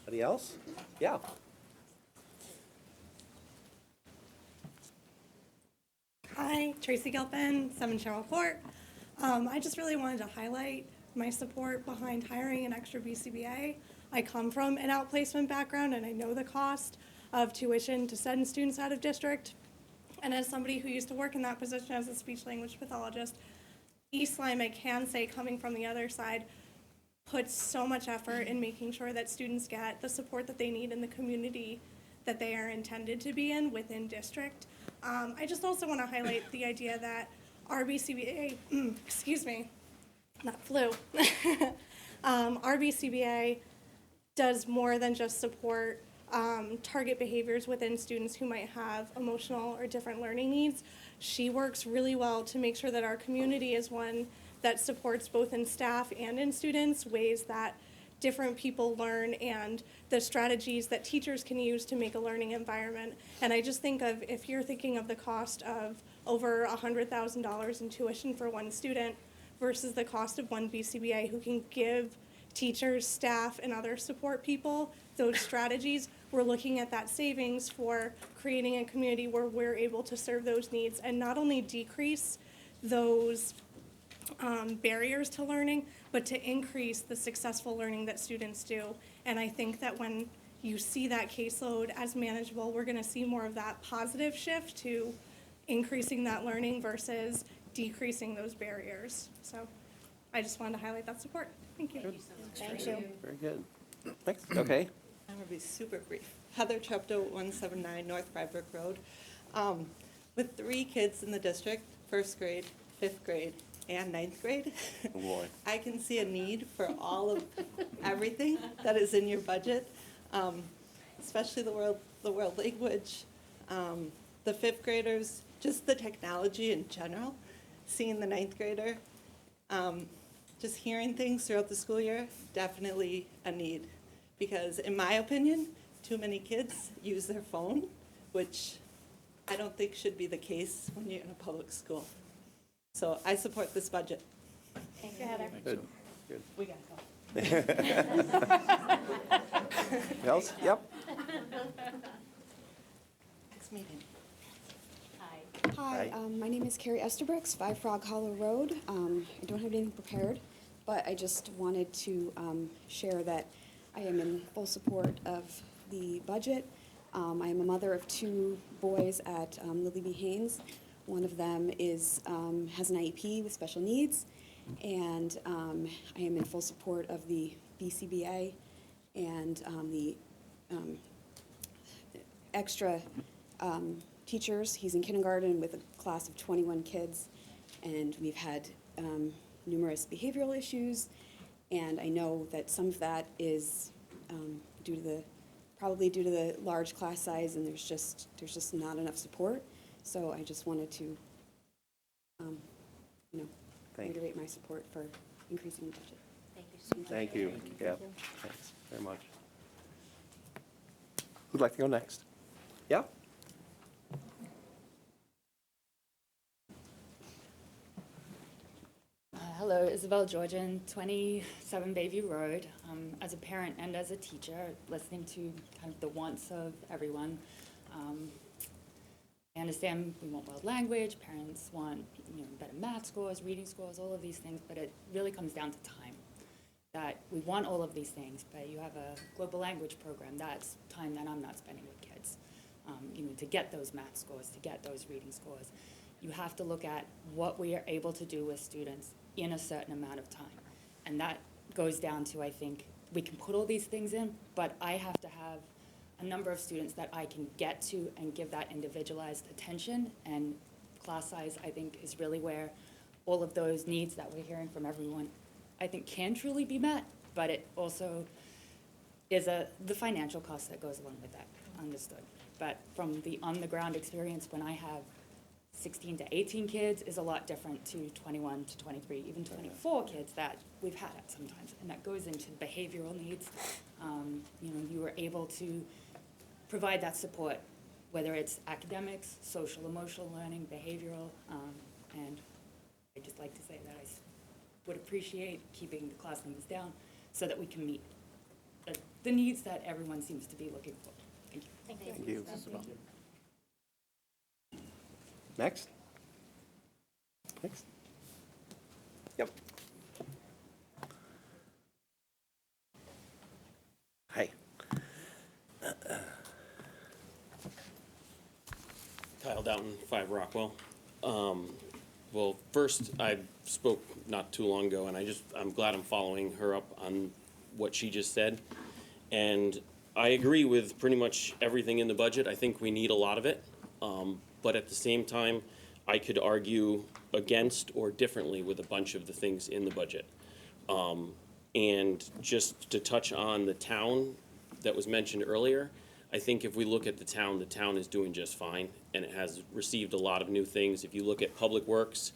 Anybody else? Yeah. Hi, Tracy Gilpin, 7 Sherrill Court. I just really wanted to highlight my support behind hiring an extra BCBA. I come from an outplacement background and I know the cost of tuition to send students out of district. And as somebody who used to work in that position as a speech language pathologist, East Lyme, I can say, coming from the other side, puts so much effort in making sure that students get the support that they need in the community that they are intended to be in within district. I just also want to highlight the idea that RBCBA, excuse me, not flu, RBCBA does more than just support target behaviors within students who might have emotional or different learning needs. She works really well to make sure that our community is one that supports both in staff and in students ways that different people learn and the strategies that teachers can use to make a learning environment. And I just think of, if you're thinking of the cost of over $100,000 in tuition for one student versus the cost of one BCBA who can give teachers, staff, and other support people those strategies, we're looking at that savings for creating a community where we're able to serve those needs and not only decrease those barriers to learning, but to increase the successful learning that students do. And I think that when you see that caseload as manageable, we're gonna see more of that positive shift to increasing that learning versus decreasing those barriers. So I just wanted to highlight that support. Thank you. Thank you. Very good. Next, okay. I'm gonna be super brief. Heather Treptow, 179 North Rybrook Road. With 3 kids in the district, 1st grade, 5th grade, and 9th grade, Oh, boy. I can see a need for all of everything that is in your budget, especially the world language, the 5th graders, just the technology in general. Seeing the 9th grader, just hearing things throughout the school year, definitely a need. Because in my opinion, too many kids use their phone, which I don't think should be the case when you're in a public school. So I support this budget. Thank you, Heather. Good, good. We gotta go. Else? Yep. Next meeting. Hi, Hi. my name is Carrie Estabrooks, 5 Frog Hollow Road. I don't have anything prepared, but I just wanted to share that I am in full support of the budget. I am a mother of 2 boys at Lily B. Haynes. One of them has an IEP with special needs, and I am in full support of the BCBA and the extra teachers. He's in kindergarten with a class of 21 kids, and we've had numerous behavioral issues, and I know that some of that is probably due to the large class size, and there's just not enough support. So I just wanted to, Thank you. reiterate my support for increasing the budget. Thank you so much. Thank you. Yeah, thanks very much. Who'd like to go next? Yeah? Hello, Isabel Georgian, 27 Bayview Road. As a parent and as a teacher, listening to kind of the wants of everyone. I understand we want world language, parents want better math scores, reading scores, all of these things, but it really comes down to time. That we want all of these things, but you have a global language program, that's time that I'm not spending with kids. To get those math scores, to get those reading scores, you have to look at what we are able to do with students in a certain amount of time. And that goes down to, I think, we can put all these things in, but I have to have a number of students that I can get to and give that individualized attention. And class size, I think, is really where all of those needs that we're hearing from everyone, I think, can truly be met, but it also is the financial cost that goes along with that, understood. But from the on-the-ground experience, when I have 16 to 18 kids is a lot different to 21 to 23, even 24 kids that we've had at sometimes. And that goes into behavioral needs. You were able to provide that support, whether it's academics, social, emotional learning, behavioral. And I'd just like to say that I would appreciate keeping the class needs down so that we can meet the needs that everyone seems to be looking for. Thank you. Thank you. Next? Next? Yep. Hi. Kyle Doughton, 5 Rockwell. Well, first, I spoke not too long ago, and I'm glad I'm following her up on what she just said. And I agree with pretty much everything in the budget. I think we need a lot of it. But at the same time, I could argue against or differently with a bunch of the things in the budget. And just to touch on the town that was mentioned earlier, I think if we look at the town is doing just fine, and it has received a lot of new things. If you look at Public Works,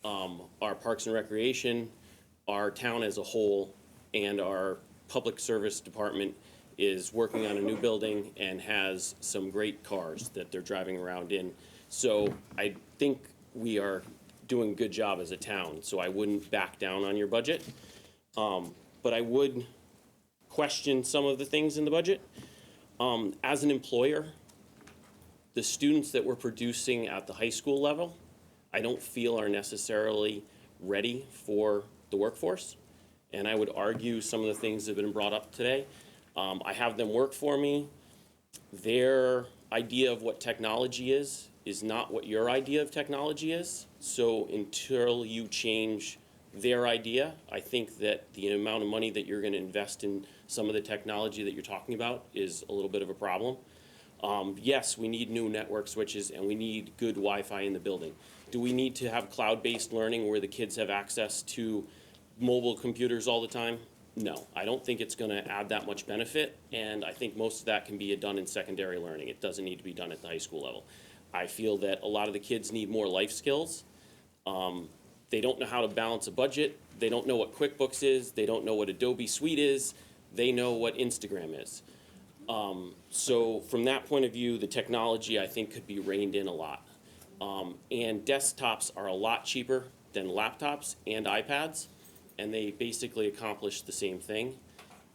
our Parks and Recreation, our town as a whole, and our Public Service Department is working on a new building and has some great cars that they're driving around in. So I think we are doing a good job as a town, so I wouldn't back down on your budget. But I would question some of the things in the budget. As an employer, the students that we're producing at the high school level, I don't feel are necessarily ready for the workforce. And I would argue some of the things that have been brought up today. I have them work for me. Their idea of what technology is not what your idea of technology is. So until you change their idea, I think that the amount of money that you're going to invest in some of the technology that you're talking about is a little bit of a problem. Yes, we need new network switches and we need good Wi-Fi in the building. Do we need to have cloud-based learning where the kids have access to mobile computers all the time? No, I don't think it's going to add that much benefit, and I think most of that can be done in secondary learning. It doesn't need to be done at the high school level. I feel that a lot of the kids need more life skills. They don't know how to balance a budget. They don't know what QuickBooks is. They don't know what Adobe Suite is. They know what Instagram is. So from that point of view, the technology, I think, could be reined in a lot. And desktops are a lot cheaper than laptops and iPads, and they basically accomplish the same thing.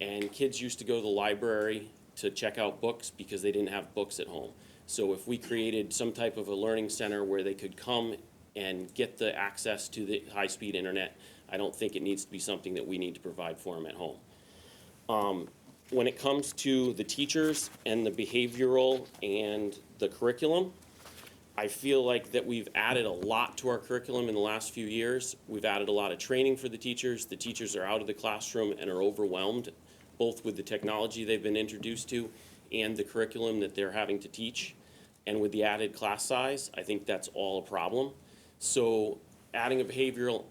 And kids used to go to the library to check out books because they didn't have books at home. So if we created some type of a learning center where they could come and get the access to the high-speed internet, I don't think it needs to be something that we need to provide for them at home. When it comes to the teachers and the behavioral and the curriculum, I feel like that we've added a lot to our curriculum in the last few years. We've added a lot of training for the teachers. The teachers are out of the classroom and are overwhelmed, both with the technology they've been introduced to and the curriculum that they're having to teach. And with the added class size, I think that's all a problem. So adding a behavioral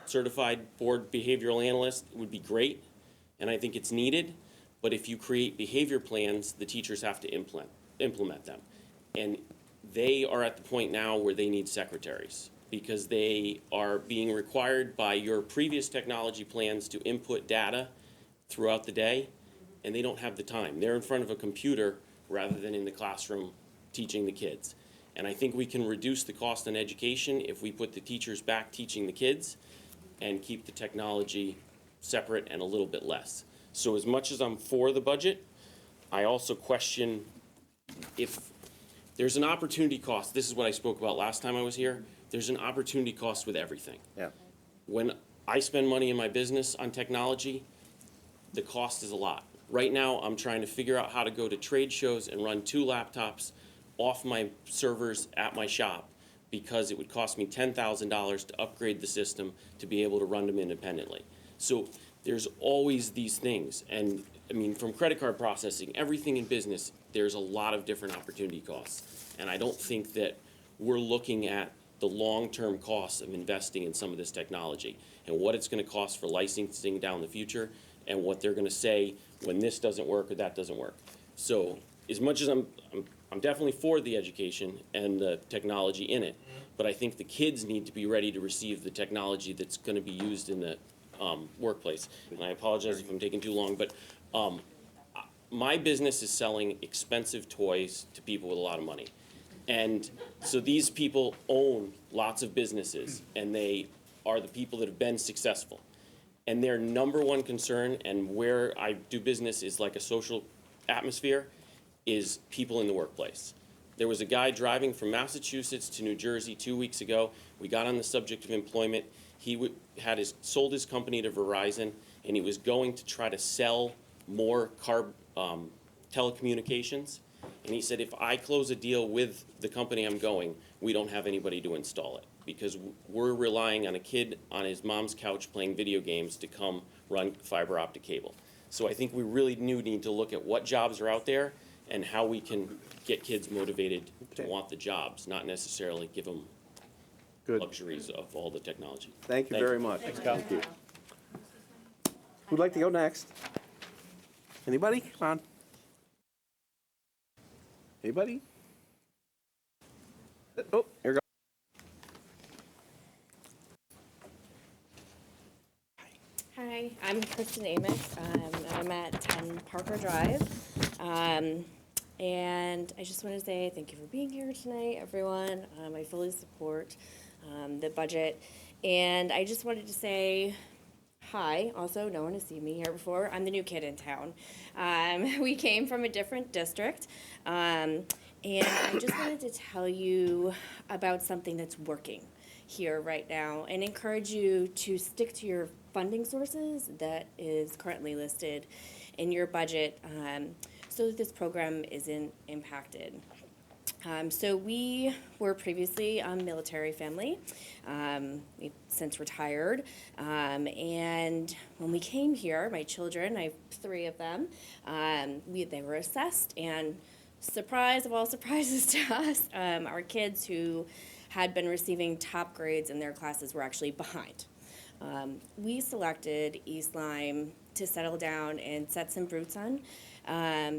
certified board behavioral analyst would be great, and I think it's needed. But if you create behavior plans, the teachers have to implement them. And they are at the point now where they need secretaries because they are being required by your previous technology plans to input data throughout the day, and they don't have the time. They're in front of a computer rather than in the classroom teaching the kids. And I think we can reduce the cost on education if we put the teachers back teaching the kids and keep the technology separate and a little bit less. So as much as I'm for the budget, I also question if there's an opportunity cost. This is what I spoke about last time I was here. There's an opportunity cost with everything. Yeah. When I spend money in my business on technology, the cost is a lot. Right now, I'm trying to figure out how to go to trade shows and run 2 laptops off my servers at my shop because it would cost me $10,000 to upgrade the system to be able to run them independently. So there's always these things. And I mean, from credit card processing, everything in business, there's a lot of different opportunity costs. And I don't think that we're looking at the long-term costs of investing in some of this technology and what it's going to cost for licensing down the future and what they're going to say when this doesn't work or that doesn't work. So as much as I'm definitely for the education and the technology in it, but I think the kids need to be ready to receive the technology that's going to be used in the workplace. And I apologize if I'm taking too long, but my business is selling expensive toys to people with a lot of money. And so these people own lots of businesses, and they are the people that have been successful. And their number one concern, and where I do business is like a social atmosphere, is people in the workplace. There was a guy driving from Massachusetts to New Jersey 2 weeks ago. We got on the subject of employment. He sold his company to Verizon, and he was going to try to sell more telecommunications. And he said, if I close a deal with the company I'm going, we don't have anybody to install it because we're relying on a kid on his mom's couch playing video games to come run fiber optic cable. So I think we really need to look at what jobs are out there and how we can get kids motivated to want the jobs, not necessarily give them luxuries of all the technology. Thank you very much. Thank you. Who'd like to go next? Anybody? Come on. Anybody? Oh, here we go. Hi, I'm Kristen Amick. I'm at 10 Parker Drive. And I just want to say thank you for being here tonight, everyone. I fully support the budget. And I just wanted to say hi, also, no one has seen me here before. I'm the new kid in town. We came from a different district. And I just wanted to tell you about something that's working here right now and encourage you to stick to your funding sources that is currently listed in your budget so that this program isn't impacted. So we were previously a military family, we've since retired, and when we came here, my children, I have 3 of them, they were assessed, and surprise of all surprises to us, our kids who had been receiving top grades in their classes were actually behind. We selected East Lyme to settle down and set some roots on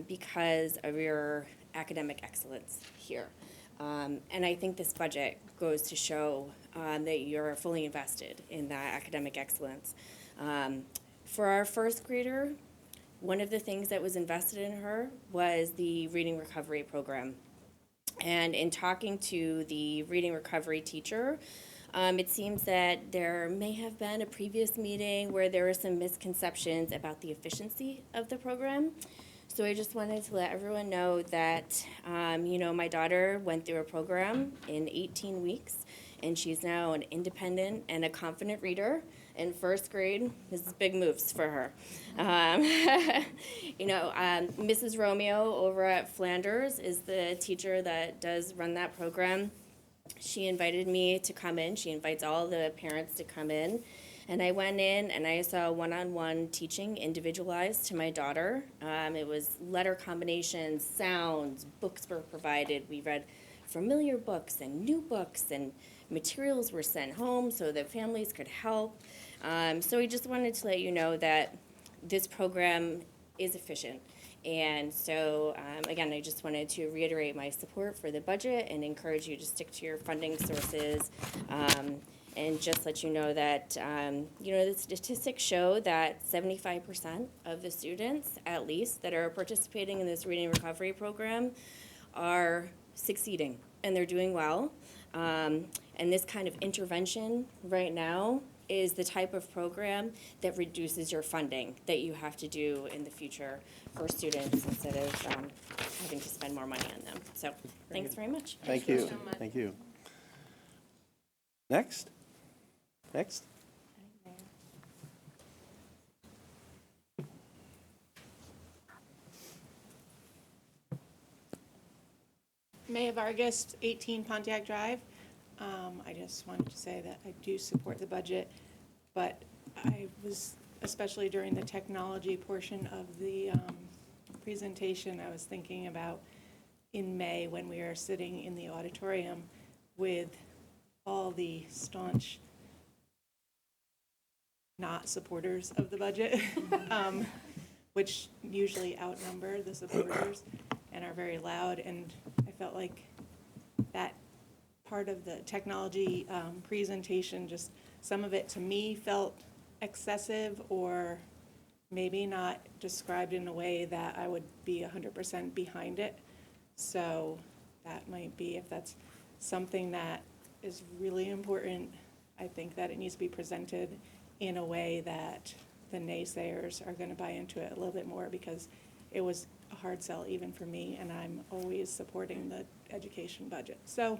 because of your academic excellence here. And I think this budget goes to show that you're fully invested in that academic excellence. For our first grader, one of the things that was invested in her was the reading recovery program. And in talking to the reading recovery teacher, it seems that there may have been a previous meeting where there were some misconceptions about the efficiency of the program. So I just wanted to let everyone know that, my daughter went through a program in 18 weeks, and she's now an independent and a confident reader in first grade. This is big moves for her. Mrs. Romeo over at Flanders is the teacher that does run that program. She invited me to come in. She invites all the parents to come in. And I went in and I saw one-on-one teaching individualized to my daughter. It was letter combinations, sounds, books were provided. We read familiar books and new books, and materials were sent home so that families could help. So we just wanted to let you know that this program is efficient. And so, again, I just wanted to reiterate my support for the budget and encourage you to stick to your funding sources. And just let you know that, the statistics show that 75% of the students, at least, that are participating in this reading recovery program are succeeding and they're doing well. And this kind of intervention right now is the type of program that reduces your funding that you have to do in the future for students instead of having to spend more money on them. So thanks very much. Thank you. Thank you. Next. Maya Vargas, 18 Pontiac Drive. I just wanted to say that I do support the budget, but I was, especially during the technology portion of the presentation, I was thinking about in May when we were sitting in the auditorium with all the staunch not supporters of the budget, which usually outnumber the supporters and are very loud. And I felt like that part of the technology presentation, just some of it to me felt excessive or maybe not described in a way that I would be 100% behind it. So that might be, if that's something that is really important, I think that it needs to be presented in a way that the naysayers are going to buy into it a little bit more, because it was a hard sell even for me, and I'm always supporting the education budget. So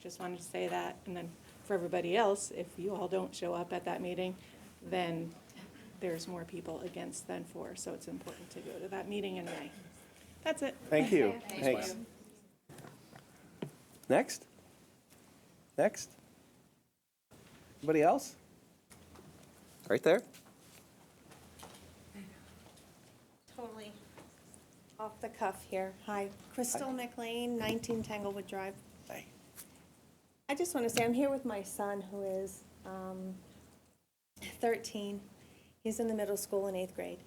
just wanted to say that. And then for everybody else, if you all don't show up at that meeting, then there's more people against than for. So it's important to go to that meeting in May. That's it. Thank you. Thanks. Next. Anybody else? Right there. Totally off the cuff here. Hi, Crystal McLean, 19 Tanglewood Drive. Hi. I just want to say I'm here with my son, who is 13. He's in the middle school in 8th grade.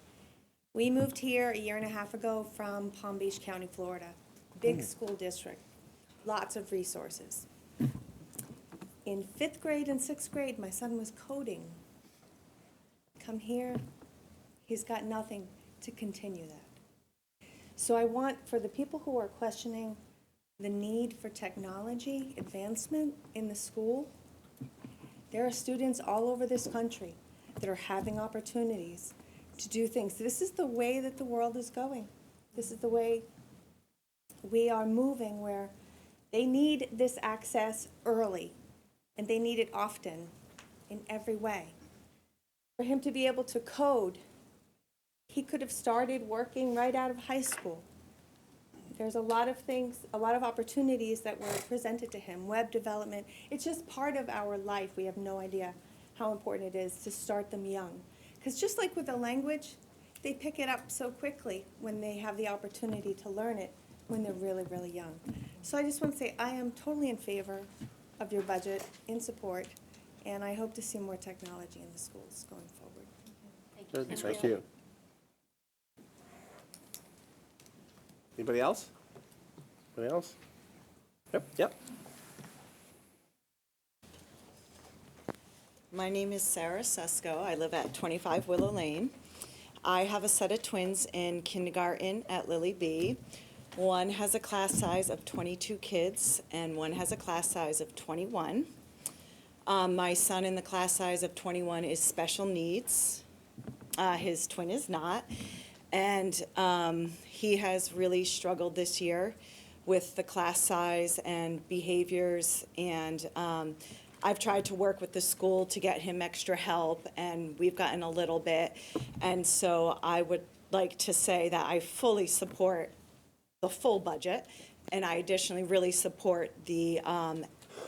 We moved here a year and a half ago from Palm Beach County, Florida. Big school district, lots of resources. In 5th grade and 6th grade, my son was coding. Come here, he's got nothing to continue that. So I want, for the people who are questioning the need for technology advancement in the school, there are students all over this country that are having opportunities to do things. This is the way that the world is going. This is the way we are moving, where they need this access early, and they need it often in every way. For him to be able to code, he could have started working right out of high school. There's a lot of things, a lot of opportunities that were presented to him, web development. It's just part of our life. We have no idea how important it is to start them young. Because just like with a language, they pick it up so quickly when they have the opportunity to learn it when they're really, really young. So I just want to say I am totally in favor of your budget, in support, and I hope to see more technology in the schools going forward. Good, thank you. Anybody else? Anybody else? Yep. My name is Sarah Sesko. I live at 25 Willow Lane. I have a set of twins in kindergarten at Lily B. One has a class size of 22 kids, and one has a class size of 21. My son in the class size of 21 is special needs. His twin is not. And he has really struggled this year with the class size and behaviors. And I've tried to work with the school to get him extra help, and we've gotten a little bit. And so I would like to say that I fully support the full budget, and I additionally really support the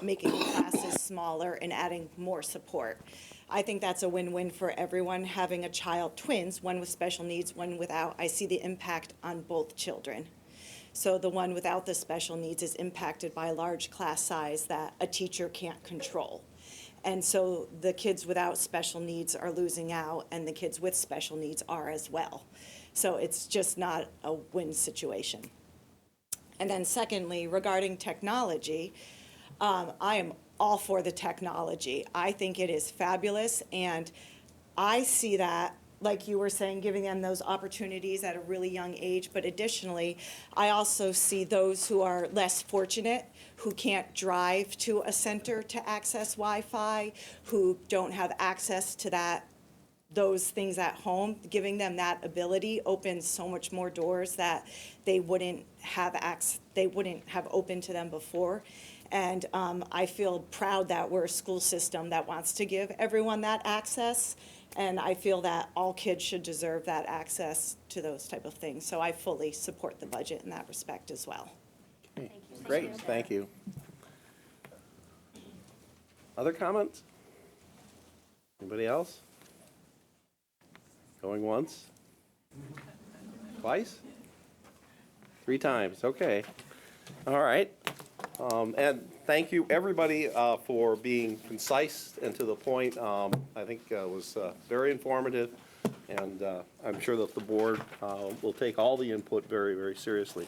making the classes smaller and adding more support. I think that's a win-win for everyone, having a child, twins, one with special needs, one without. I see the impact on both children. So the one without the special needs is impacted by a large class size that a teacher can't control. And so the kids without special needs are losing out, and the kids with special needs are as well. So it's just not a win situation. And then secondly, regarding technology, I am all for the technology. I think it is fabulous, and I see that, like you were saying, giving them those opportunities at a really young age, but additionally, I also see those who are less fortunate, who can't drive to a center to access Wi-Fi, who don't have access to those things at home. Giving them that ability opens so much more doors that they wouldn't have open to them before. And I feel proud that we're a school system that wants to give everyone that access. And I feel that all kids should deserve that access to those type of things. So I fully support the budget in that respect as well. Okay. Great, thank you. Other comments? Anybody else? Going once? Twice? 3 times, okay. All right. And thank you, everybody, for being concise and to the point. I think it was very informative, and I'm sure that the board will take all the input very, very seriously.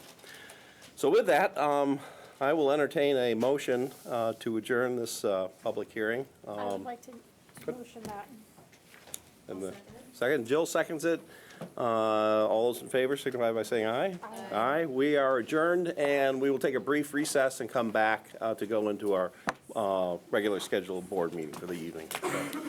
So with that, I will entertain a motion to adjourn this public hearing. I would like to motion that. And the second, Jill seconds it. All those in favor signify by saying aye. Aye. We are adjourned, and we will take a brief recess and come back to go into our regular scheduled board meeting for the evening. So.